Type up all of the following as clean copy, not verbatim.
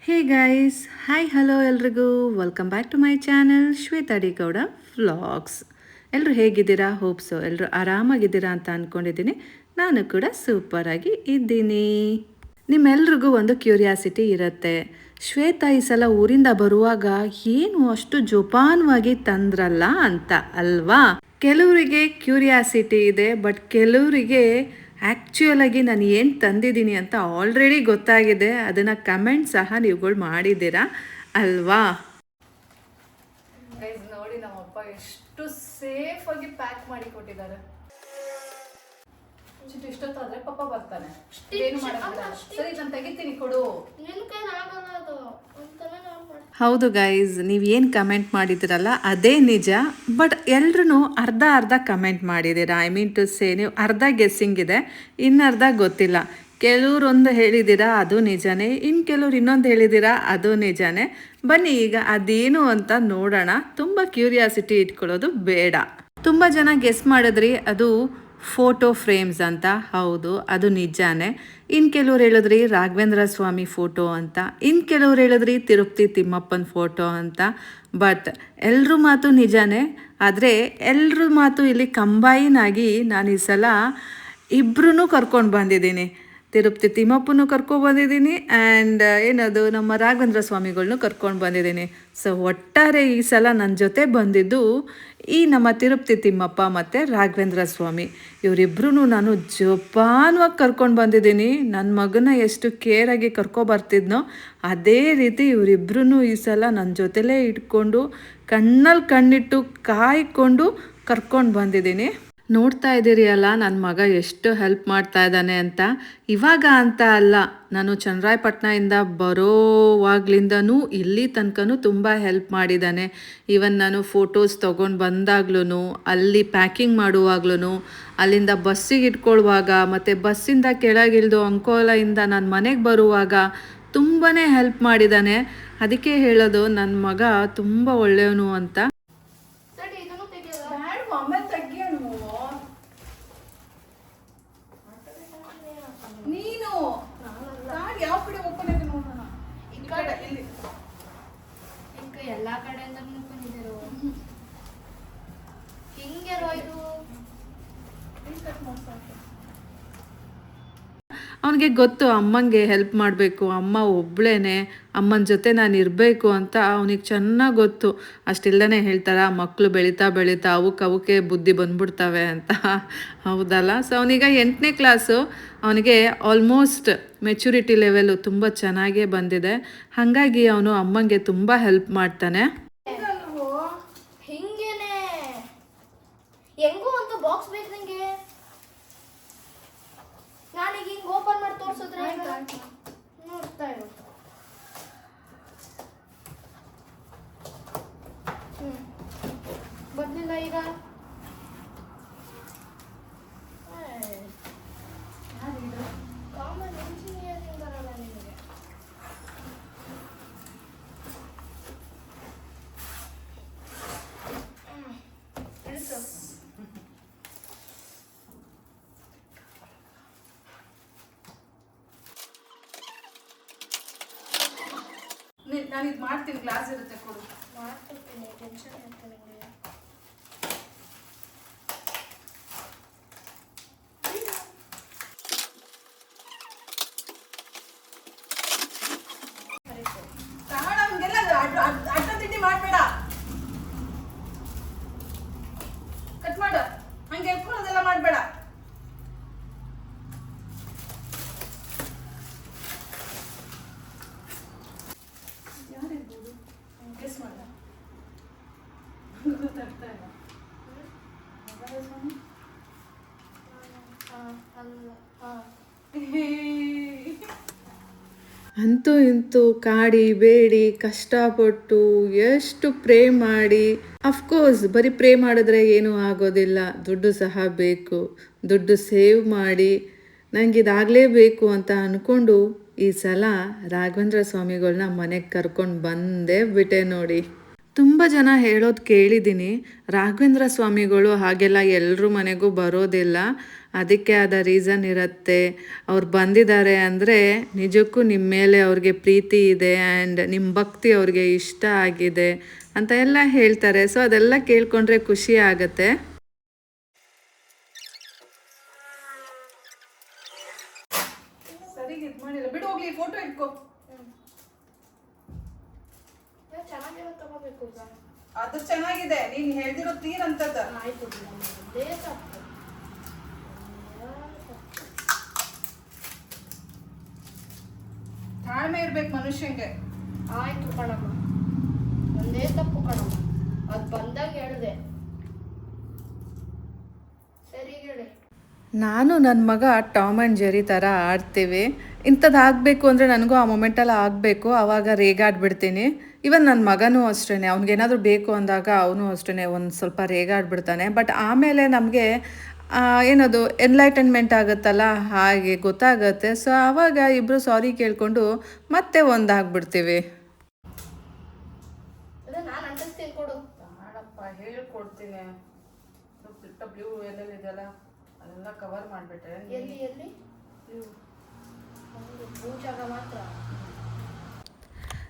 ಹೇ guys, hi hello ಎಲ್ರಿಗೂ welcome back to my channel Shweta D Gowda vlogs. ಎಲ್ಲರೂ ಹೇಗಿದ್ದೀರಾ? ಹೋಪ್ಸು ಎಲ್ಲರೂ ಆರಾಮಾಗಿದ್ದೀರಾ ಅಂತ ಅಂದ್ಕೊಂಡಿದ್ದೀನಿ. ನಾನು ಕೂಡ ಸೂಪರಾಗಿ ಇದ್ದೀನಿ. ನಿಮ್ಮೆಲ್ರಿಗೂ ಒಂದು ಕ್ಯೂರಿಯಾಸಿಟಿ ಇರುತ್ತೆ, ಶ್ವೇತಾ ಈ ಸಲ ಊರಿಂದ ಬರುವಾಗ ಏನು ಅಷ್ಟು ಜೋಪಾನವಾಗಿ ತಂದ್ರಲ್ಲ ಅಂತ ಅಲ್ವಾ? ಕೆಲವರಿಗೆ ಕ್ಯೂರಿಯಾಸಿಟಿ ಇದೆ, ಬಟ್ ಕೆಲವರಿಗೆ ಆ್ಯಕ್ಚುಯಲಾಗಿ ನಾನು ಏನು ತಂದಿದ್ದೀನಿ ಅಂತ ಆಲ್ರೆಡಿ ಗೊತ್ತಾಗಿದೆ. ಅದನ್ನು ಕಮೆಂಟ್ ಸಹ ನೀವುಗಳು ಮಾಡಿದ್ದೀರಾ ಅಲ್ವಾ? ನೋಡಿ ನಮ್ಮಪ್ಪ ಎಷ್ಟು ಸೇಫಾಗಿ ಪ್ಯಾಕ್ ಮಾಡಿ ಕೊಟ್ಟಿದ್ದಾರೆ. ಇಷ್ಟೊತ್ತಾದ್ರೆ ಪಪ್ಪ ಬರ್ತಾನೆ, ಏನು ಮಾಡೋದಿಲ್ಲ. ಸರಿ, ನಾನು ತೆಗಿತೀನಿ, ಕೊಡು. ಹೌದು ಗೈಸ್, ನೀವು ಏನು ಕಮೆಂಟ್ ಮಾಡಿದ್ದೀರಲ್ಲ ಅದೇ ನಿಜ. ಬಟ್ ಎಲ್ರೂ ಅರ್ಧ ಅರ್ಧ ಕಮೆಂಟ್ ಮಾಡಿದ್ದೀರಾ. ಐ ಮೀನ್ ಟು ಸೇ, ನೀವು ಅರ್ಧ ಗೆಸ್ಸಿಂಗ್ ಇದೆ, ಇನ್ನರ್ಧ ಗೊತ್ತಿಲ್ಲ. ಕೆಲವ್ರು ಒಂದು ಹೇಳಿದ್ದೀರಾ, ಅದು ನಿಜನೇ. ಇನ್ನು ಕೆಲವ್ರು ಇನ್ನೊಂದು ಹೇಳಿದ್ದೀರಾ, ಅದು ನಿಜನೇ. ಬನ್ನಿ ಈಗ ಅದೇನು ಅಂತ ನೋಡೋಣ. ತುಂಬ ಕ್ಯೂರಿಯಾಸಿಟಿ ಇಟ್ಕೊಳ್ಳೋದು ಬೇಡ. ತುಂಬ ಜನ ಗೆಸ್ ಮಾಡಿದ್ರಿ ಅದು ಫೋಟೋ ಫ್ರೇಮ್ಸ್ ಅಂತ. ಹೌದು, ಅದು ನಿಜಾನೇ. ಇನ್ನು ಕೆಲವ್ರು ಹೇಳಿದ್ರಿ ರಾಘವೇಂದ್ರ ಸ್ವಾಮಿ ಫೋಟೋ ಅಂತ, ಇನ್ನು ಕೆಲವ್ರು ಹೇಳಿದ್ರಿ ತಿರುಪತಿ ತಿಮ್ಮಪ್ಪನ ಫೋಟೋ ಅಂತ. ಬಟ್ ಎಲ್ರ ಮಾತು ನಿಜಾನೇ. ಆದರೆ ಎಲ್ರ ಮಾತು ಇಲ್ಲಿ ಕಂಬೈನ್ ಆಗಿ ನಾನು ಈ ಸಲ ಇಬ್ಬರೂ ಕರ್ಕೊಂಡು ಬಂದಿದ್ದೀನಿ. ತಿರುಪತಿ ತಿಮ್ಮಪ್ಪನೂ ಕರ್ಕೊಬಂದಿದ್ದೀನಿ ಆ್ಯಂಡ್ ಏನದು ನಮ್ಮ ರಾಘವೇಂದ್ರ ಸ್ವಾಮಿಗಳ್ನೂ ಕರ್ಕೊಂಡು ಬಂದಿದ್ದೀನಿ. ಸೊ ಒಟ್ಟಾರೆ ಈ ಸಲ ನನ್ನ ಜೊತೆ ಬಂದಿದ್ದು ಈ ನಮ್ಮ ತಿರುಪತಿ ತಿಮ್ಮಪ್ಪ ಮತ್ತು ರಾಘವೇಂದ್ರ ಸ್ವಾಮಿ. ಇವರಿಬ್ಬರೂ ನಾನು ಜೋಪಾನವಾಗಿ ಕರ್ಕೊಂಡು ಬಂದಿದ್ದೀನಿ. ನನ್ನ ಮಗನ ಎಷ್ಟು ಕೇರಾಗಿ ಕರ್ಕೊಬರ್ತಿದ್ನೋ ಅದೇ ರೀತಿ ಇವರಿಬ್ಬರೂ ಈ ಸಲ ನನ್ನ ಜೊತೆಲೇ ಇಟ್ಕೊಂಡು ಕಣ್ಣಲ್ಲಿ ಕಣ್ಣಿಟ್ಟು ಕಾಯ್ಕೊಂಡು ಕರ್ಕೊಂಡು ಬಂದಿದ್ದೀನಿ. ನೋಡ್ತಾ ಇದ್ದೀರಿ ಅಲ್ಲ ನನ್ನ ಮಗ ಎಷ್ಟು ಹೆಲ್ಪ್ ಮಾಡ್ತಾ ಇದ್ದಾನೆ ಅಂತ. ಇವಾಗ ಅಂತ ಅಲ್ಲ, ನಾನು ಚನ್ನರಾಯಪಟ್ಟಣದಿಂದ ಬರೋವಾಗ್ಲಿಂದನೂ ಇಲ್ಲಿ ತನಕನೂ ತುಂಬ ಹೆಲ್ಪ್ ಮಾಡಿದ್ದಾನೆ. ಈವನ್ ನಾನು ಫೋಟೋಸ್ ತೊಗೊಂಡು ಬಂದಾಗ್ಲೂ, ಅಲ್ಲಿ ಪ್ಯಾಕಿಂಗ್ ಮಾಡುವಾಗ್ಲೂ, ಅಲ್ಲಿಂದ ಬಸ್ಸಿಗೆ ಇಟ್ಕೊಳ್ಳುವಾಗ, ಮತ್ತು ಬಸ್ಸಿಂದ ಕೆಳಗಿಳಿದು ಅಂಕೋಲಾಯಿಂದ ನಾನು ಮನೆಗೆ ಬರುವಾಗ ತುಂಬಾ ಹೆಲ್ಪ್ ಮಾಡಿದ್ದಾನೆ. ಅದಕ್ಕೆ ಹೇಳೋದು ನನ್ನ ಮಗ ತುಂಬ ಒಳ್ಳೆಯವನು ಅಂತ. ನೀನು ಯಾವ ಕಡೆ ಓಪನ್ ಇದೆ ನೋಡೋಣ. ಈ ಕಡೆ ಇಲ್ಲಿ ಎಲ್ಲಾ ಕಡೆಯಿಂದ ಬಂದಿರೋ ಹಿಂಗೆ ಇದು ಅವನಿಗೆ ಗೊತ್ತು ಅಮ್ಮಂಗೆ ಹೆಲ್ಪ್ ಮಾಡಬೇಕು, ಅಮ್ಮ ಒಬ್ಬಳೇನೆ, ಅಮ್ಮನ ಜೊತೆ ನಾನು ಇರಬೇಕು ಅಂತ ಅವನಿಗೆ ಚೆನ್ನಾಗಿ ಗೊತ್ತು. ಅಷ್ಟಿಲ್ಲದೇ ಹೇಳ್ತಾರೆ ಮಕ್ಕಳು ಬೆಳೀತಾ ಬೆಳೀತಾ ಅವಕ್ಕೆ ಬುದ್ಧಿ ಬಂದ್ಬಿಡ್ತವೆ ಅಂತ. ಹೌದಲ್ಲ? ಸೊ ಅವನೀಗ 8ನೇ ಕ್ಲಾಸು. ಅವನಿಗೆ ಆಲ್ಮೋಸ್ಟ್ ಮೆಚುರಿಟಿ ಲೆವೆಲು ತುಂಬ ಚೆನ್ನಾಗೇ ಬಂದಿದೆ. ಹಾಗಾಗಿ ಅವನು ಅಮ್ಮಂಗೆ ತುಂಬ ಹೆಲ್ಪ್ ಮಾಡ್ತಾನೆ. ಹಿಂಗೇನೆ ಹೆಂಗೋ ಅಂತ ಬಾಕ್ಸ್ ಬೇಕು ನಂಗೆ. ನಾನೀಗ ಹಿಂಗೆ ಓಪನ್ ಮಾಡಿ ತೋರಿಸಿದ್ರೆ ನೋಡ್ತಾ ಇರು. ಬರ್ಲಿಲ್ಲ ಈಗ. ಕಾಮನ್ ಇಂಜಿನಿಯರಿಂಗ್ ಬರಲ್ಲ ನಿಮಗೆ. ನಾನು ಇದು ಮಾಡ್ತೀನಿ, ಕ್ಲಾಸ್ ಇರುತ್ತೆ, ಕೊಡು. ಮಾಡ್ತಿರ್ತೀನಿ, ಟೆನ್ಷನ್ ಇರ್ತೀನಿ. ಅಡ್ಡ ತಿಂಡಿ ಮಾಡಬೇಡ, ಕಟ್ ಮಾಡು. ಹಂಗೆ ಎತ್ಕೊಳ್ಳೋದೆಲ್ಲ ಮಾಡಬೇಡ. ಯಾರಿರ್ಬೋದು? ಗೆಸ್ ಮಾಡ. ಗೊತ್ತಾಗ್ತಾ ಇಲ್ಲ. ಅಂತೂ ಇಂತೂ ಕಾಡಿ ಬೇಡಿ ಕಷ್ಟಪಟ್ಟು ಎಷ್ಟು ಪ್ರೇ ಮಾಡಿ, ಅಫ್ಕೋರ್ಸ್ ಬರೀ ಪ್ರೇ ಮಾಡಿದ್ರೆ ಏನೂ ಆಗೋದಿಲ್ಲ, ದುಡ್ಡು ಸಹ ಬೇಕು. ದುಡ್ಡು ಸೇವ್ ಮಾಡಿ ನನಗೆ ಇದಾಗಲೇಬೇಕು ಅಂತ ಅಂದ್ಕೊಂಡು ಈ ಸಲ ರಾಘವೇಂದ್ರ ಸ್ವಾಮಿಗಳನ್ನ ಮನೆಗೆ ಕರ್ಕೊಂಡು ಬಂದೇ ಬಿಟ್ಟೆ ನೋಡಿ. ತುಂಬ ಜನ ಹೇಳೋದು ಕೇಳಿದ್ದೀನಿ, ರಾಘವೇಂದ್ರ ಸ್ವಾಮಿಗಳು ಹಾಗೆಲ್ಲ ಎಲ್ಲರ ಮನೆಗೂ ಬರೋದಿಲ್ಲ. ಅದಕ್ಕೆ ಆದ ರೀಸನ್ ಇರುತ್ತೆ. ಅವ್ರು ಬಂದಿದ್ದಾರೆ ಅಂದರೆ ನಿಜಕ್ಕೂ ನಿಮ್ಮ ಮೇಲೆ ಅವ್ರಿಗೆ ಪ್ರೀತಿ ಇದೆ ಆ್ಯಂಡ್ ನಿಮ್ಮ ಭಕ್ತಿ ಅವ್ರಿಗೆ ಇಷ್ಟ ಆಗಿದೆ ಅಂತ ಎಲ್ಲ ಹೇಳ್ತಾರೆ. ಸೊ ಅದೆಲ್ಲ ಕೇಳ್ಕೊಂಡ್ರೆ ಖುಷಿ ಆಗುತ್ತೆ. ಸರಿಗೆ ಇದು ಮಾಡಿಲ್ಲ, ಬಿಡು ಹೋಗ್ಲಿ, ಫೋಟೋ ಇಟ್ಕೋ. ಚೆನ್ನಾಗಿರೋ ತಗೋಬೇಕು ಸರ್. ಅದು ಚೆನ್ನಾಗಿದೆ, ನೀನು ಹೇಳ್ದಿರೋ ತೀರ್ ಅಂತದ. ಆಯ್ತು ಬಿಡಮ್ಮ, ಅದೇ ತಪ್ಪು. ತಾಳ್ಮೆ ಇರ್ಬೇಕು ಮನುಷ್ಯಂಗೆ. ಆಯ್ತು ಕಣಮ್ಮ, ಒಂದೇ ತಪ್ಪು ಕಣಮ್ಮ, ಅದು ಬಂದಾಗ ಹೇಳಿದೆ. ಸರಿ ಹೇಳಿ. ನಾನು ನನ್ನ ಮಗ ಟಾಮ್ ಆ್ಯಂಡ್ ಜೆರಿ ಥರ ಆಡ್ತೀವಿ. ಇಂಥದ್ದು ಆಗಬೇಕು ಅಂದರೆ ನನಗೂ ಆ ಮೊಮೆಂಟೆಲ್ಲ ಆಗಬೇಕು, ಆವಾಗ ರೇಗಾಡ್ಬಿಡ್ತೀನಿ. ಇವನ್ ನನ್ನ ಮಗನೂ ಅಷ್ಟೇ, ಅವ್ನಿಗೇನಾದರೂ ಬೇಕು ಅಂದಾಗ ಅವನು ಅಷ್ಟೇ ಒಂದು ಸ್ವಲ್ಪ ರೇಗಾಡ್ಬಿಡ್ತಾನೆ. ಬಟ್ ಆಮೇಲೆ ನಮಗೆ ಏನದು ಎನ್ಲೈಟನ್ಮೆಂಟ್ ಆಗುತ್ತಲ್ಲ, ಹಾಗೆ ಗೊತ್ತಾಗುತ್ತೆ. ಸೊ ಆವಾಗ ಇಬ್ಬರು ಸಾರಿ ಕೇಳಿಕೊಂಡು ಮತ್ತೆ ಒಂದಾಗ್ಬಿಡ್ತೀವಿ. ನಾನು ಅಂಟಿಸ್ತೀನಿ ಕೊಡು. ಮಾಡಪ್ಪ, ಹೇಳ್ಕೊಡ್ತೀನಿ. ಬ್ಲೂ ಎಲ್ಲೆಲ್ಲಿದೆಯಲ್ಲ ಅದೆಲ್ಲ ಕವರ್ ಮಾಡಿಬಿಟ್ರೆ. ಎಲ್ಲಿ ಎಲ್ಲಿ ಪೂಜಾಗ ಮಾತ್ರ.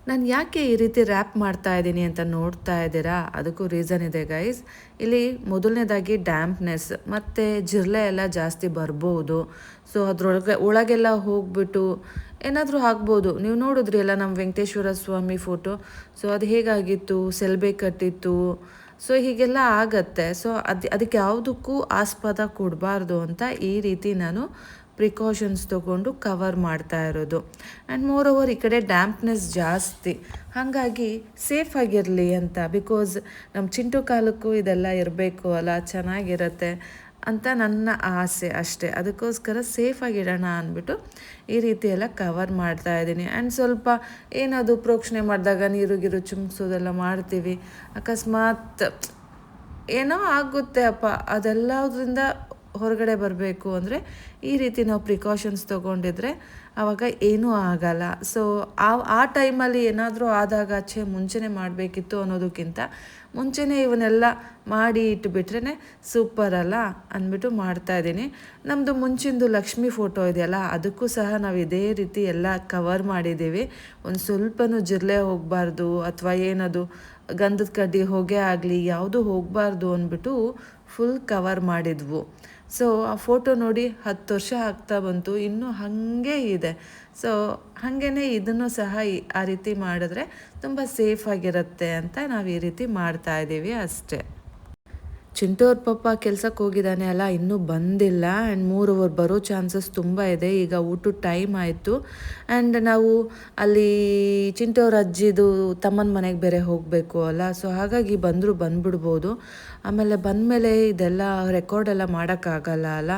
ನಾನು ಯಾಕೆ ಈ ರೀತಿ ರ್ಯಾಪ್ ಮಾಡ್ತಾ ಇದ್ದೀನಿ ಅಂತ ನೋಡ್ತಾ ಇದ್ದೀರಾ? ಅದಕ್ಕೂ ರೀಸನ್ ಇದೆ ಗೈಸ್. ಇಲ್ಲಿ ಮೊದಲನೇದಾಗಿ ಡ್ಯಾಂಪ್ನೆಸ್ ಮತ್ತು ಜಿರಳೆ ಎಲ್ಲ ಜಾಸ್ತಿ ಬರ್ಬೋದು. ಸೊ ಒಳಗೆಲ್ಲ ಹೋಗ್ಬಿಟ್ಟು ಏನಾದರೂ ಆಗ್ಬೋದು. ನೀವು ನೋಡಿದ್ರಿ ಅಲ್ಲ ನಮ್ಮ ವೆಂಕಟೇಶ್ವರ ಸ್ವಾಮಿ ಫೋಟೋ, ಸೊ ಅದು ಹೇಗಾಗಿತ್ತು, ಸೆಲ್ಬೆ ಕಟ್ಟಿತ್ತು. ಸೊ ಹೀಗೆಲ್ಲ ಆಗತ್ತೆ. ಸೊ ಅದಕ್ಕೆ ಯಾವುದಕ್ಕೂ ಆಸ್ಪದ ಕೊಡಬಾರ್ದು ಅಂತ ಈ ರೀತಿ ನಾನು ಪ್ರಿಕಾಷನ್ಸ್ ತೊಗೊಂಡು ಕವರ್ ಮಾಡ್ತಾ ಇರೋದು. ಆ್ಯಂಡ್ ಮೋರ್ ಓವರ್ ಈ ಕಡೆ ಡ್ಯಾಂಪ್ನೆಸ್ ಜಾಸ್ತಿ, ಹಾಗಾಗಿ ಸೇಫಾಗಿರಲಿ ಅಂತ. ಬಿಕಾಸ್ ನಮ್ಮ ಚಿಂಟು ಕಾಲಕ್ಕೂ ಇದೆಲ್ಲ ಇರಬೇಕು ಅಲ್ಲ, ಚೆನ್ನಾಗಿರುತ್ತೆ ಅಂತ ನನ್ನ ಆಸೆ ಅಷ್ಟೇ. ಅದಕ್ಕೋಸ್ಕರ ಸೇಫಾಗಿಡೋಣ ಅಂದ್ಬಿಟ್ಟು ಈ ರೀತಿ ಎಲ್ಲ ಕವರ್ ಮಾಡ್ತಾ ಇದ್ದೀನಿ. ಆ್ಯಂಡ್ ಸ್ವಲ್ಪ ಏನದು ಪ್ರೋಕ್ಷಣೆ ಮಾಡಿದಾಗ ನೀರು ಗಿರು ಚುಮ್ಸೋದೆಲ್ಲ ಮಾಡ್ತೀವಿ. ಅಕಸ್ಮಾತ್ ಏನೋ ಆಗುತ್ತೆ ಅಪ್ಪ, ಅದೆಲ್ಲದರಿಂದ ಹೊರಗಡೆ ಬರಬೇಕು ಅಂದರೆ ಈ ರೀತಿ ನಾವು ಪ್ರಿಕಾಷನ್ಸ್ ತೊಗೊಂಡಿದ್ರೆ ಆವಾಗ ಏನೂ ಆಗಲ್ಲ. ಸೊ ಆ ಟೈಮಲ್ಲಿ ಏನಾದರೂ ಆದಾಗ ಮುಂಚೆನೇ ಮಾಡಬೇಕಿತ್ತು ಅನ್ನೋದಕ್ಕಿಂತ ಮುಂಚೆನೇ ಇವನ್ನೆಲ್ಲ ಮಾಡಿ ಇಟ್ಟುಬಿಟ್ರೆ ಸೂಪರ್ ಅಲ್ಲ ಅಂದ್ಬಿಟ್ಟು ಮಾಡ್ತಾಯಿದ್ದೀನಿ. ನಮ್ಮದು ಮುಂಚಿಂದು ಲಕ್ಷ್ಮಿ ಫೋಟೋ ಇದೆಯಲ್ಲ, ಅದಕ್ಕೂ ಸಹ ನಾವು ಇದೇ ರೀತಿ ಎಲ್ಲ ಕವರ್ ಮಾಡಿದ್ದೀವಿ. ಒಂದು ಸ್ವಲ್ಪನೂ ಜಿರಳೆ ಹೋಗಬಾರ್ದು ಅಥವಾ ಏನದು ಗಂಧದ ಕಡ್ಡಿ ಹೊಗೆ ಆಗಲಿ ಯಾವುದೂ ಹೋಗಬಾರ್ದು ಅಂದ್ಬಿಟ್ಟು ಫುಲ್ ಕವರ್ ಮಾಡಿದ್ವು. ಸೊ ಆ ಫೋಟೋ ನೋಡಿ 10 ವರ್ಷ ಆಗ್ತಾ ಬಂತು, ಇನ್ನೂ ಹಾಗೇ ಇದೆ. ಸೊ ಹಾಗೇ ಇದನ್ನು ಸಹ ಆ ರೀತಿ ಮಾಡಿದ್ರೆ ತುಂಬ ಸೇಫಾಗಿರುತ್ತೆ ಅಂತ ನಾವು ಈ ರೀತಿ ಮಾಡ್ತಾಯಿದ್ದೀವಿ ಅಷ್ಟೇ. ಚಿಂಟು ಅವ್ರ ಪಪ್ಪ ಕೆಲ್ಸಕ್ಕೆ ಹೋಗಿದ್ದಾನೆ ಅಲ್ಲ, ಇನ್ನೂ ಬಂದಿಲ್ಲ. ಆ್ಯಂಡ್ 3 ಅವರ್ ಬರೋ ಚಾನ್ಸಸ್ ತುಂಬ ಇದೆ. ಈಗ ಊಟದ ಟೈಮ್ ಆಯಿತು. ಆ್ಯಂಡ್ ನಾವು ಅಲ್ಲಿ ಚಿಂಟು ಅವ್ರ ಅಜ್ಜಿದು ತಮ್ಮನ ಮನೆಗೆ ಬೇರೆ ಹೋಗಬೇಕು ಅಲ್ಲ, ಸೊ ಹಾಗಾಗಿ ಬಂದ್ಬಿಡ್ಬೋದು. ಆಮೇಲೆ ಬಂದಮೇಲೆ ಇದೆಲ್ಲ ರೆಕಾರ್ಡೆಲ್ಲ ಮಾಡೋಕ್ಕಾಗಲ್ಲ ಅಲ್ಲ.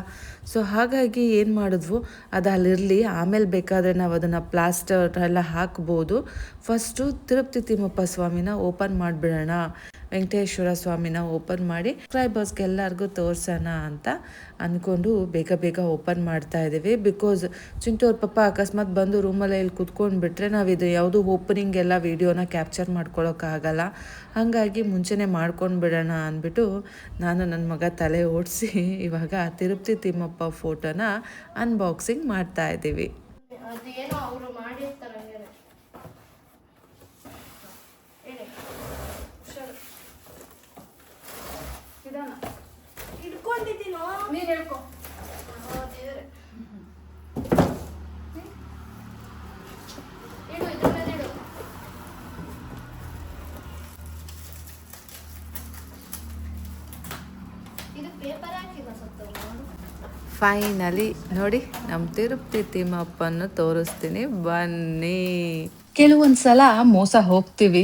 ಸೊ ಹಾಗಾಗಿ ಏನು ಮಾಡಿದ್ವು, ಅದು ಅಲ್ಲಿರಲಿ, ಆಮೇಲೆ ಬೇಕಾದರೆ ನಾವು ಅದನ್ನು ಪ್ಲಾಸ್ಟರ್ ಎಲ್ಲ ಹಾಕ್ಬೋದು. ಫಸ್ಟು ತಿರುಪತಿ ತಿಮ್ಮಪ್ಪ ಸ್ವಾಮಿನ ಓಪನ್ ಮಾಡಿಬಿಡೋಣ, ವೆಂಕಟೇಶ್ವರ ಸ್ವಾಮಿನ ಓಪನ್ ಮಾಡಿ ಸಬ್ಸ್ಕ್ರೈಬರ್ಸ್ಗೆ ಎಲ್ಲರಿಗೂ ತೋರಿಸೋಣ ಅಂತ ಅಂದ್ಕೊಂಡು ಬೇಗ ಓಪನ್ ಮಾಡ್ತಾ ಇದ್ದೀವಿ. ಬಿಕಾಸ್ ಚಿಂಟು ಅವ್ರ ಪಪ್ಪ ಅಕಸ್ಮಾತ್ ಬಂದು ರೂಮಲ್ಲಿ ಇಲ್ಲಿ ಕೂತ್ಕೊಂಡ್ಬಿಟ್ರೆ ನಾವಿದು ಯಾವುದು ಓಪನಿಂಗ್ ಎಲ್ಲ ವೀಡಿಯೋನ ಕ್ಯಾಪ್ಚರ್ ಮಾಡ್ಕೊಳ್ಳೋಕ್ಕಾಗಲ್ಲ. ಹಾಗಾಗಿ ಮುಂಚೆನೇ ಮಾಡ್ಕೊಂಡು ಬಿಡೋಣ ಅಂದ್ಬಿಟ್ಟು ನಾನು ನನ್ನ ಮಗ ತಲೆ ಓಡಿಸಿ ಇವಾಗ ತಿರುಪತಿ ತಿಮ್ಮಪ್ಪ ಫೋಟೋನ ಅನ್ಬಾಕ್ಸಿಂಗ್ ಮಾಡ್ತಾ ಇದ್ದೀವಿ. ಅದೇನೋ ಅವರು ಮಾಡಿರ್ತಾರೆ. ಇಟ್ಕೊಂಡಿದ್ದೀನೋ ನೀನು ಹೇಳ್ಕೊ. ದೇವ್ರೆ, ಇಡು, ಇದ್ರ ಮೇಲೆ ಇಡು. ಇದು ಪೇಪರ್ ಹಾಕಿಲ್ಲ ಸತ್ತು. ಫೈನಲಿ ನೋಡಿ ನಮ್ಮ ತಿರುಪತಿ ತಿಮ್ಮಪ್ಪನ್ನು ತೋರಿಸ್ತೀನಿ ಬನ್ನಿ. ಕೆಲವೊಂದು ಸಲ ಮೋಸ ಹೋಗ್ತೀವಿ,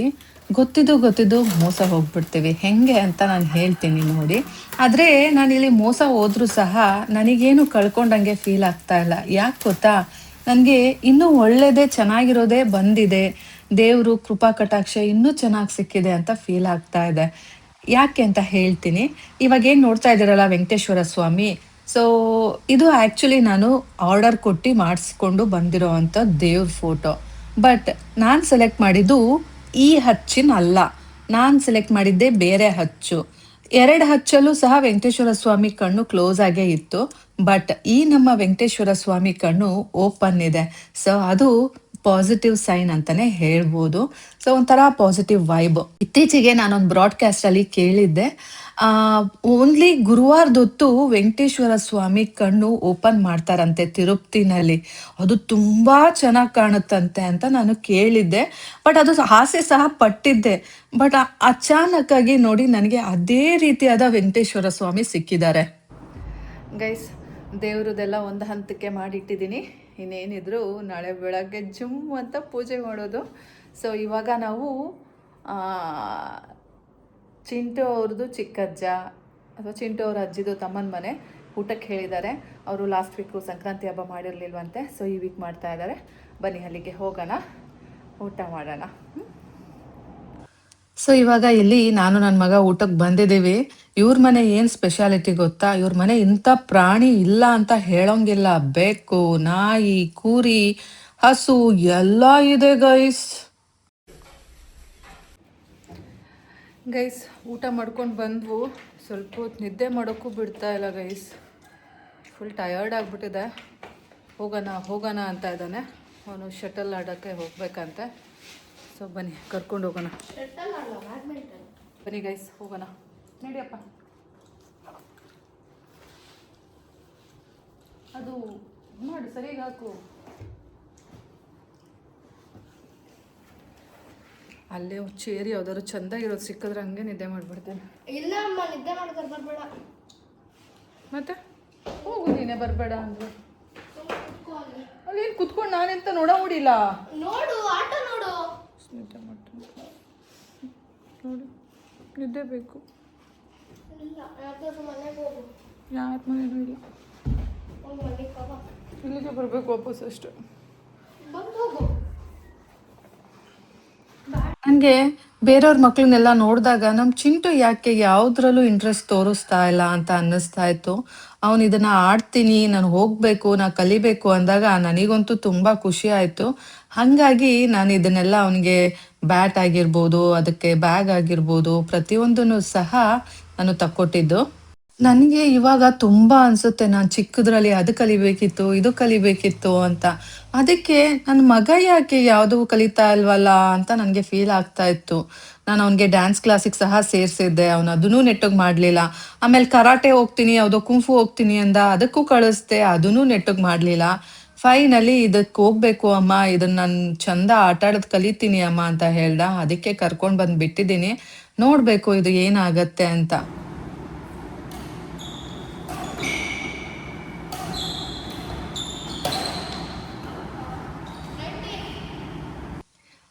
ಗೊತ್ತಿದ್ದು ಮೋಸ ಹೋಗ್ಬಿಡ್ತೀವಿ. ಹೆಂಗೆ ಅಂತ ನಾನು ಹೇಳ್ತೀನಿ ನೋಡಿ. ಆದರೆ ನಾನಿಲ್ಲಿ ಮೋಸ ಹೋದ್ರೂ ಸಹ ನನಗೇನು ಕಳ್ಕೊಂಡಂಗೆ ಫೀಲ್ ಆಗ್ತಾ ಇಲ್ಲ. ಯಾಕೆ ಗೊತ್ತಾ, ನನಗೆ ಇನ್ನೂ ಒಳ್ಳೆಯದೇ ಚೆನ್ನಾಗಿರೋದೇ ಬಂದಿದೆ, ದೇವರು ಕೃಪಾ ಕಟಾಕ್ಷ ಇನ್ನೂ ಚೆನ್ನಾಗಿ ಸಿಕ್ಕಿದೆ ಅಂತ ಫೀಲ್ ಆಗ್ತಾ ಇದೆ. ಯಾಕೆ ಅಂತ ಹೇಳ್ತೀನಿ. ಇವಾಗ ಏನು ನೋಡ್ತಾ ಇದ್ದೀರಲ್ಲ ವೆಂಕಟೇಶ್ವರ ಸ್ವಾಮಿ, ಸೊ ಇದು ಆ್ಯಕ್ಚುಲಿ ನಾನು ಆರ್ಡರ್ ಕೊಟ್ಟು ಮಾಡಿಸ್ಕೊಂಡು ಬಂದಿರೋ ಅಂಥ ದೇವ್ರ ಫೋಟೋ. ಬಟ್ ನಾನು ಸೆಲೆಕ್ಟ್ ಮಾಡಿದ್ದು ಈ ಹಚ್ಚಿನ ಅಲ್ಲ, ನಾನು ಸೆಲೆಕ್ಟ್ ಮಾಡಿದ್ದೆ ಬೇರೆ ಹಚ್ಚು. 2 ಹಚ್ಚಲ್ಲೂ ಸಹ ವೆಂಕಟೇಶ್ವರ ಸ್ವಾಮಿ ಕಣ್ಣು ಕ್ಲೋಸ್ ಆಗೇ ಇತ್ತು. ಬಟ್ ಈ ನಮ್ಮ ವೆಂಕಟೇಶ್ವರ ಸ್ವಾಮಿ ಕಣ್ಣು ಓಪನ್ ಇದೆ. ಸೊ ಅದು ಪಾಸಿಟಿವ್ ಸೈನ್ ಅಂತಾನೆ ಹೇಳ್ಬೋದು. ಸೊ ಒಂಥರ ಪಾಸಿಟಿವ್ ವೈಬ್. ಇತ್ತೀಚೆಗೆ ನಾನೊಂದು ಬ್ರಾಡ್ಕಾಸ್ಟ್ ಅಲ್ಲಿ ಕೇಳಿದ್ದೆ, ಓನ್ಲಿ ಗುರುವಾರದೊತ್ತು ವೆಂಕಟೇಶ್ವರ ಸ್ವಾಮಿ ಕಣ್ಣು ಓಪನ್ ಮಾಡ್ತಾರಂತೆ ತಿರುಪ್ತಿನಲ್ಲಿ. ಅದು ತುಂಬಾ ಚೆನ್ನಾಗಿ ಕಾಣುತ್ತಂತೆ ಅಂತ ನಾನು ಕೇಳಿದ್ದೆ. ಬಟ್ ಅದು ಆಸೆ ಸಹ ಪಟ್ಟಿದ್ದೆ. ಬಟ್ ಅಚಾನಕ್ ಆಗಿ ನೋಡಿ ನನಗೆ ಅದೇ ರೀತಿಯಾದ ವೆಂಕಟೇಶ್ವರ ಸ್ವಾಮಿ ಸಿಕ್ಕಿದ್ದಾರೆ. ಗೈಸ್, ದೇವ್ರದ್ದೆಲ್ಲ ಒಂದು ಹಂತಕ್ಕೆ ಮಾಡಿಟ್ಟಿದ್ದೀನಿ. ಇನ್ನೇನಿದ್ರು ನಾಳೆ ಬೆಳಗ್ಗೆ ಜುಮ್ ಅಂತ ಪೂಜೆ ಮಾಡೋದು. ಸೊ ಇವಾಗ ನಾವು ಚಿಂಟು ಅವ್ರದ್ದು ಚಿಕ್ಕಜ್ಜ ಅಥವಾ ಚಿಂಟು ಅವ್ರ ಅಜ್ಜಿದು ತಮ್ಮನ ಮನೆ ಊಟಕ್ಕೆ ಹೇಳಿದ್ದಾರೆ. ಅವರು ಲಾಸ್ಟ್ ವೀಕು ಸಂಕ್ರಾಂತಿ ಹಬ್ಬ ಮಾಡಿರಲಿಲ್ವಂತೆ. ಸೊ ಈ ವೀಕ್ ಮಾಡ್ತಾ ಇದ್ದಾರೆ. ಬನ್ನಿ ಅಲ್ಲಿಗೆ ಹೋಗೋಣ, ಊಟ ಮಾಡೋಣ. ಸೊ ಇವಾಗ ಇಲ್ಲಿ ನಾನು ನನ್ನ ಮಗ ಊಟಕ್ಕೆ ಬಂದಿದ್ದೀವಿ. ಇವ್ರ ಮನೆ ಏನು ಸ್ಪೆಷಾಲಿಟಿ ಗೊತ್ತಾ? ಇವ್ರ ಮನೆ ಇಂಥ ಪ್ರಾಣಿ ಇಲ್ಲ ಅಂತ ಹೇಳೋಂಗಿಲ್ಲ. ಬೆಕ್ಕು, ನಾಯಿ, ಕುರಿ, ಹಸು ಎಲ್ಲ ಇದೆ ಗೈಸ್. ಊಟ ಮಾಡ್ಕೊಂಡು ಬಂದ್ವು. ಸ್ವಲ್ಪ ಹೊತ್ತು ನಿದ್ದೆ ಮಾಡೋಕ್ಕೂ ಬಿಡ್ತಾ ಇಲ್ಲ ಗೈಸ್. ಫುಲ್ ಟಯರ್ಡ್ ಆಗಿಬಿಟ್ಟಿದೆ. ಹೋಗೋಣ ಅಂತ ಇದ್ದಾನೆ. ಅವನು ಶಟಲ್ ಆಡೋಕ್ಕೆ ಹೋಗ್ಬೇಕಂತೆ. ಸೊ ಬನ್ನಿ ಕರ್ಕೊಂಡು ಹೋಗೋಣ. ಬನ್ನಿ ಗೈಸ್, ಹೋಗೋಣ. ನಡಿಯಪ್ಪ. ಅದು ಮಾಡು, ಸರಿಯಾಗಿ ಹಾಕು. ಅಲ್ಲೇ ಚೇರಿ ಯಾವ್ದಾದ್ರು ಚಂದ ಇರೋದು ಸಿಕ್ಕಿದ್ರೆ ಹಂಗೆ ನಿದ್ದೆ ಮಾಡಿಬಿಡ್ತೇನೆ. ಇಲ್ಲ ಅಮ್ಮ, ನಿದ್ದೆ ಮಾಡ್ತಾರೆ, ಬರಬೇಡ. ಮತ್ತೆ ಹೋಗು, ನೀನೇ ಬರಬೇಡ ಅಂದ್ರೆ. ಅಲ್ಲೇನು ಕುತ್ಕೊಂಡು ನಾನೆಂತ ನೋಡಿಲ್ಲ. ನೋಡು, ಆಟ ನೋಡು. ನಿದ್ದೆ ಮಾಡ್ತೀನಿ ನೋಡಿ, ನಿದ್ದೆ ಬೇಕು. ಇಲ್ಲ, ಯಾವ್ದಾದ್ರು ಮನೆಗೆ ಹೋಗು. ಯಾರ ಮನೇನೂ ಇಲ್ಲ, ಮನೆಗೆ ಹೋಗು. ಇಲ್ಲಿಗೆ ಬರಬೇಕು ವಾಪಸ್ ಅಷ್ಟು. ಬಂದು ಹೋಗು. ನನಗೆ ಬೇರೆಯವ್ರ ಮಕ್ಳನ್ನೆಲ್ಲ ನೋಡಿದಾಗ ನಮ್ಮ ಚಿಂಟು ಯಾಕೆ ಯಾವುದ್ರಲ್ಲೂ ಇಂಟ್ರೆಸ್ಟ್ ತೋರಿಸ್ತಾ ಇಲ್ಲ ಅಂತ ಅನ್ನಿಸ್ತಾ ಇತ್ತು. ಅವನು ಇದನ್ನು ಆಡ್ತೀನಿ, ನಾನು ಹೋಗಬೇಕು, ನಾನು ಕಲಿಬೇಕು ಅಂದಾಗ ನನಗಂತೂ ತುಂಬ ಖುಷಿ ಆಯಿತು. ಹಾಗಾಗಿ ನಾನು ಇದನ್ನೆಲ್ಲ ಅವನಿಗೆ ಬ್ಯಾಟ್ ಆಗಿರ್ಬೋದು, ಅದಕ್ಕೆ ಬ್ಯಾಗ್ ಆಗಿರ್ಬೋದು, ಪ್ರತಿಯೊಂದನ್ನು ಸಹ ನಾನು ತಕ್ಕೊಟ್ಟಿದ್ದು. ನನಗೆ ಇವಾಗ ತುಂಬ ಅನಿಸುತ್ತೆ, ನಾನು ಚಿಕ್ಕದ್ರಲ್ಲಿ ಅದು ಕಲಿಬೇಕಿತ್ತು, ಇದು ಕಲಿಬೇಕಿತ್ತು ಅಂತ. ಅದಕ್ಕೆ ನನ್ನ ಮಗ ಯಾಕೆ ಯಾವುದೂ ಕಲಿತಾ ಇಲ್ವಲ್ಲ ಅಂತ ನನಗೆ ಫೀಲ್ ಆಗ್ತಾ ಇತ್ತು. ನಾನು ಅವನಿಗೆ ಡ್ಯಾನ್ಸ್ ಕ್ಲಾಸಿಗೆ ಸಹ ಸೇರಿಸಿದ್ದೆ. ಅವನು ಅದನ್ನೂ ನೆಟ್ಟಗೆ ಮಾಡಲಿಲ್ಲ. ಆಮೇಲೆ ಕರಾಟೆ ಹೋಗ್ತೀನಿ, ಯಾವುದೋ ಕುಂಫು ಹೋಗ್ತೀನಿ ಅಂದ, ಅದಕ್ಕೂ ಕಳಿಸ್ದೆ, ಅದನ್ನೂ ನೆಟ್ಟಗೆ ಮಾಡಲಿಲ್ಲ. ಫೈನಲಿ ಇದಕ್ಕೆ ಹೋಗ್ಬೇಕು ಅಮ್ಮ, ಇದನ್ನು ನಾನು ಚಂದ ಆಟ ಆಡೋದು ಕಲಿತೀನಿ ಅಮ್ಮ ಅಂತ ಹೇಳ್ದ. ಅದಕ್ಕೆ ಕರ್ಕೊಂಡು ಬಂದು ಬಿಟ್ಟಿದ್ದೀನಿ. ನೋಡಬೇಕು ಇದು ಏನಾಗತ್ತೆ ಅಂತ.